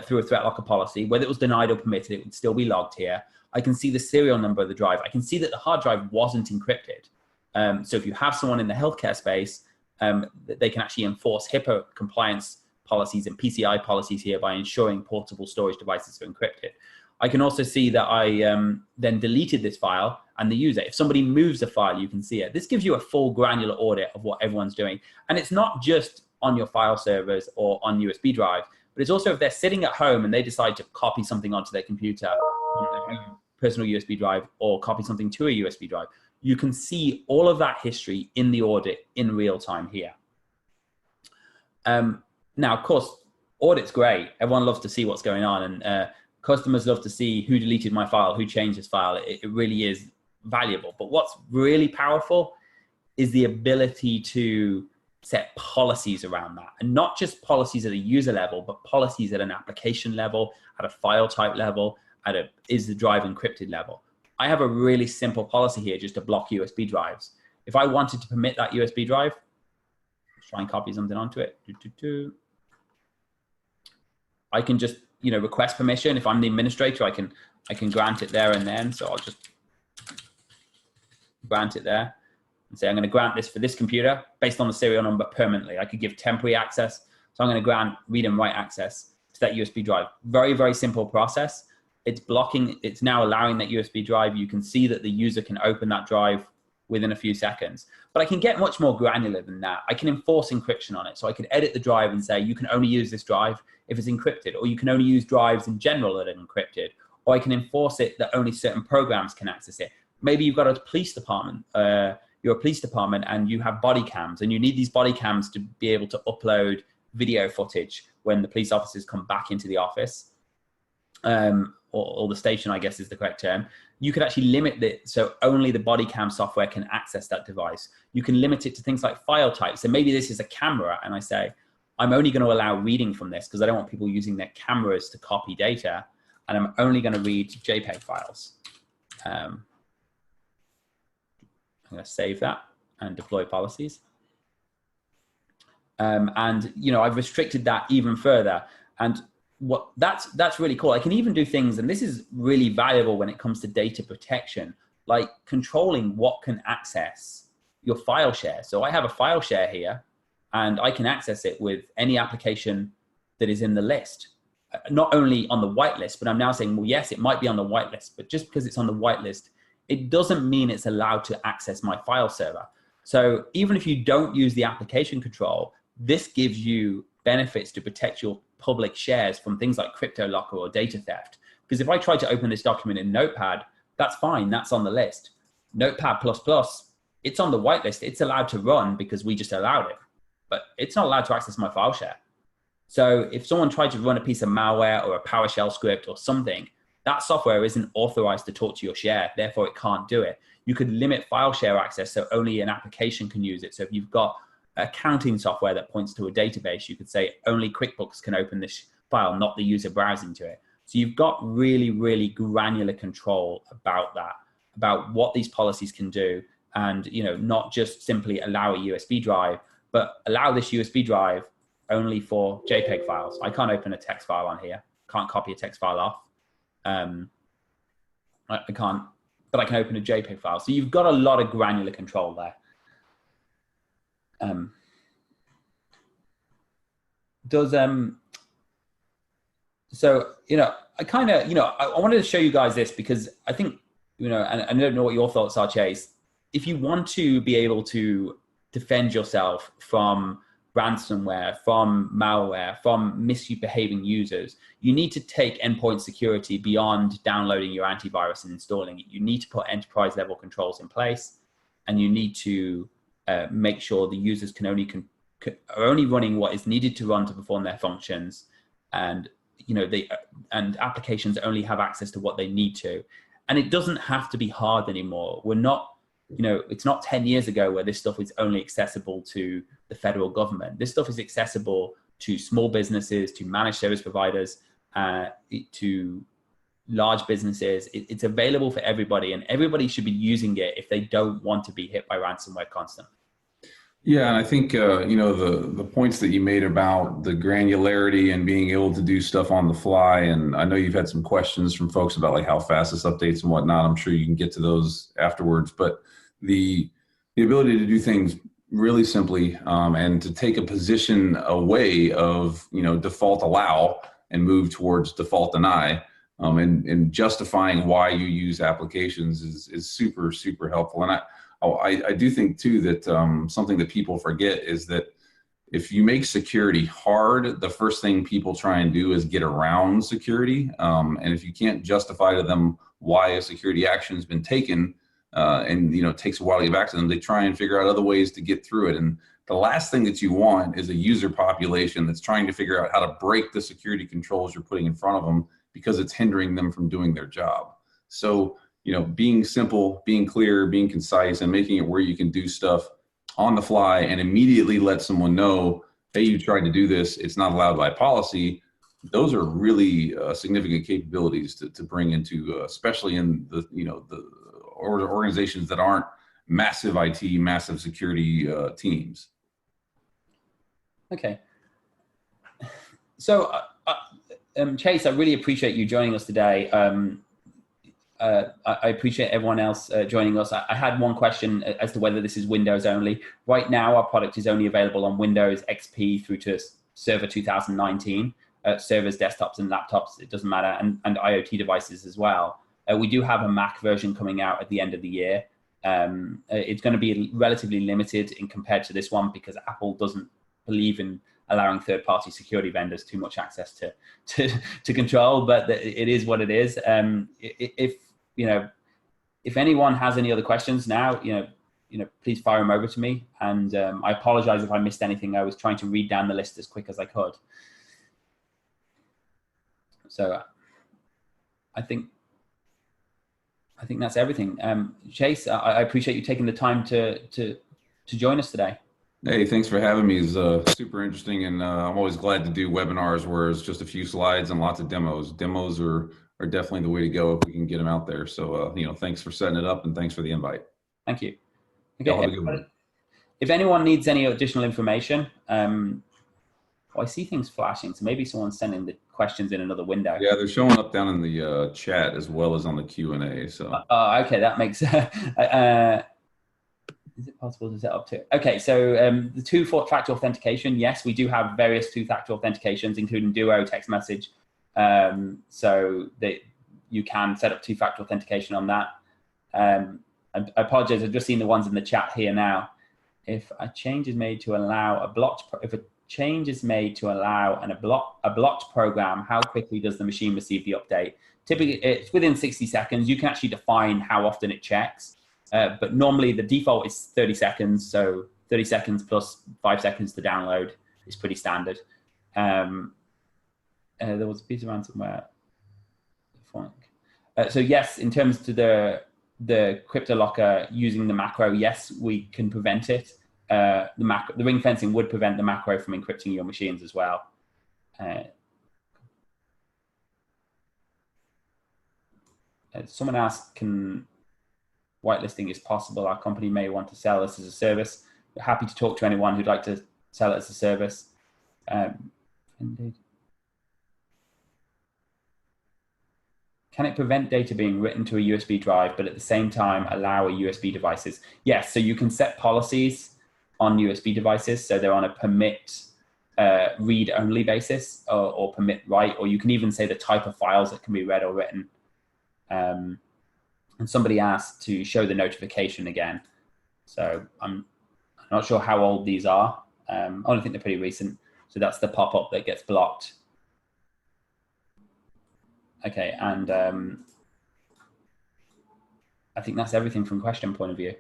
through a ThreatLocker policy. Whether it was denied or permitted, it would still be logged here. I can see the serial number of the drive. I can see that the hard drive wasn't encrypted. So if you have someone in the healthcare space, they can actually enforce HIPAA compliance policies and PCI policies here by ensuring portable storage devices are encrypted. I can also see that I then deleted this file and the user. If somebody moves the file, you can see it. This gives you a full granular audit of what everyone's doing. And it's not just on your file servers or on USB drive, but it's also if they're sitting at home and they decide to copy something onto their computer, on their personal USB drive, or copy something to a USB drive. You can see all of that history in the audit in real time here. Now, of course, audit's great. Everyone loves to see what's going on, and customers love to see who deleted my file, who changed this file. It really is valuable. But what's really powerful is the ability to set policies around that, and not just policies at a user level, but policies at an application level, at a file type level, at a is the drive encrypted level. I have a really simple policy here just to block USB drives. If I wanted to permit that USB drive, let's try and copy something onto it. I can just, request permission. If I'm the administrator, I can grant it there and then. So I'll just grant it there and say, I'm going to grant this for this computer based on the serial number permanently. I could give temporary access. So I'm going to grant read and write access to that USB drive. Very, very simple process. It's blocking, it's now allowing that USB drive. You can see that the user can open that drive within a few seconds. But I can get much more granular than that. I can enforce encryption on it. So I could edit the drive and say, you can only use this drive if it's encrypted, or you can only use drives in general that are encrypted, or I can enforce it that only certain programs can access it. Maybe you've got a police department, you're a police department and you have body cams, and you need these body cams to be able to upload video footage when the police officers come back into the office, or the station, I guess is the correct term. You could actually limit it so only the body cam software can access that device. You can limit it to things like file types. So maybe this is a camera, and I say, I'm only going to allow reading from this because I don't want people using their cameras to copy data, and I'm only going to read JPEG files. I'm going to save that and deploy policies. And I've restricted that even further. And that's really cool. I can even do things, and this is really valuable when it comes to data protection, like controlling what can access your file share. So I have a file share here, and I can access it with any application that is in the list. Not only on the whitelist, but I'm now saying, well, yes, it might be on the whitelist, but just because it's on the whitelist, it doesn't mean it's allowed to access my file server. So even if you don't use the application control, this gives you benefits to protect your public shares from things like crypto locker or data theft. Because if I try to open this document in Notepad, that's fine, that's on the list. Notepad++, it's on the whitelist, it's allowed to run because we just allowed it, but it's not allowed to access my file share. So if someone tried to run a piece of malware or a PowerShell script or something, that software isn't authorized to talk to your share, therefore it can't do it. You could limit file share access so only an application can use it. So if you've got accounting software that points to a database, you could say only QuickBooks can open this file, not the user browsing to it. So you've got really, really granular control about that, about what these policies can do, and not just simply allow a USB drive, but allow this USB drive only for JPEG files. I can't open a text file on here, can't copy a text file off. I can't, but I can open a JPEG file. So you've got a lot of granular control there. So, I kind of, I wanted to show you guys this because I think, and I don't know what your thoughts are, Chase. If you want to be able to defend yourself from ransomware, from malware, from misbehaving users, you need to take endpoint security beyond downloading your antivirus and installing it. You need to put enterprise level controls in place, and you need to make sure the users are only running what is needed to run to perform their functions, and and applications only have access to what they need to. And it doesn't have to be hard anymore. We're not, it's not 10 years ago where this stuff is only accessible to the federal government. This stuff is accessible to small businesses, to managed service providers, to large businesses. It's available for everybody, and everybody should be using it if they don't want to be hit by ransomware constantly. Yeah, and I think the points that you made about the granularity and being able to do stuff on the fly, and I know you've had some questions from folks about like how fast this updates and whatnot. I'm sure you can get to those afterwards, but the ability to do things really simply and to take a position away of default allow and move towards default deny, and justifying why you use applications is super, super helpful. And I do think too that something that people forget is that if you make security hard, the first thing people try and do is get around security. And if you can't justify to them why a security action has been taken, and it takes a while to get back to them, they try and figure out other ways to get through it. And the last thing that you want is a user population that's trying to figure out how to break the security controls you're putting in front of them because it's hindering them from doing their job. So being simple, being clear, being concise, and making it where you can do stuff on the fly and immediately let someone know, hey, you tried to do this, it's not allowed by policy. Those are really significant capabilities to bring into, especially in the organizations that aren't massive IT, massive security teams. Okay. So, Chase, I really appreciate you joining us today. I appreciate everyone else joining us. I had one question as to whether this is Windows only. Right now, our product is only available on Windows XP through to Server 2019, servers, desktops, and laptops. It doesn't matter, and IoT devices as well. We do have a Mac version coming out at the end of the year. It's going to be relatively limited in compared to this one because Apple doesn't believe in allowing third-party security vendors too much access to control, but it is what it is. If anyone has any other questions now, please fire them over to me. And I apologize if I missed anything. I was trying to read down the list as quick as I could. So I think that's everything. Chase, I appreciate you taking the time to join us today. Hey, thanks for having me. It's super interesting, and I'm always glad to do webinars where it's just a few slides and lots of demos. Demos are definitely the way to go if we can get them out there. So, thanks for setting it up, and thanks for the invite. Thank you. Okay, if anyone needs any additional information, I see things flashing, so maybe someone's sending the questions in another window. Yeah, they're showing up down in the chat as well as on the Q&A. So. Okay, that makes. Is it possible to set up two? Okay, so the two-factor authentication, yes, we do have various two-factor authentications, including Duo, text message, so that you can set up two-factor authentication on that. I apologize, I've just seen the ones in the chat here now. If a change is made to allow a blocked program, how quickly does the machine receive the update? Typically, it's within 60 seconds. You can actually define how often it checks. But normally the default is 30 seconds. So 30 seconds plus 5 seconds to download is pretty standard. There was a piece of ransomware. So yes, in terms to the ThreatLocker using the macro, yes, we can prevent it. The ring fencing would prevent the macro from encrypting your machines as well. Someone asked, can whitelisting is possible? Our company may want to sell this as a service. We're happy to talk to anyone who'd like to sell it as a service. Can it prevent data being written to a USB drive, but at the same time allow USB devices? Yes, so you can set policies on USB devices. So they're on a permit read-only basis or permit write, or you can even say the type of files that can be read or written. And somebody asked to show the notification again. So I'm not sure how old these are. I only think they're pretty recent. So that's the pop-up that gets blocked. Okay, and I think that's everything from question point of view.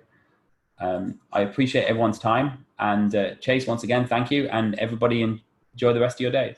I appreciate everyone's time. And Chase, once again, thank you. And everybody enjoy the rest of your day.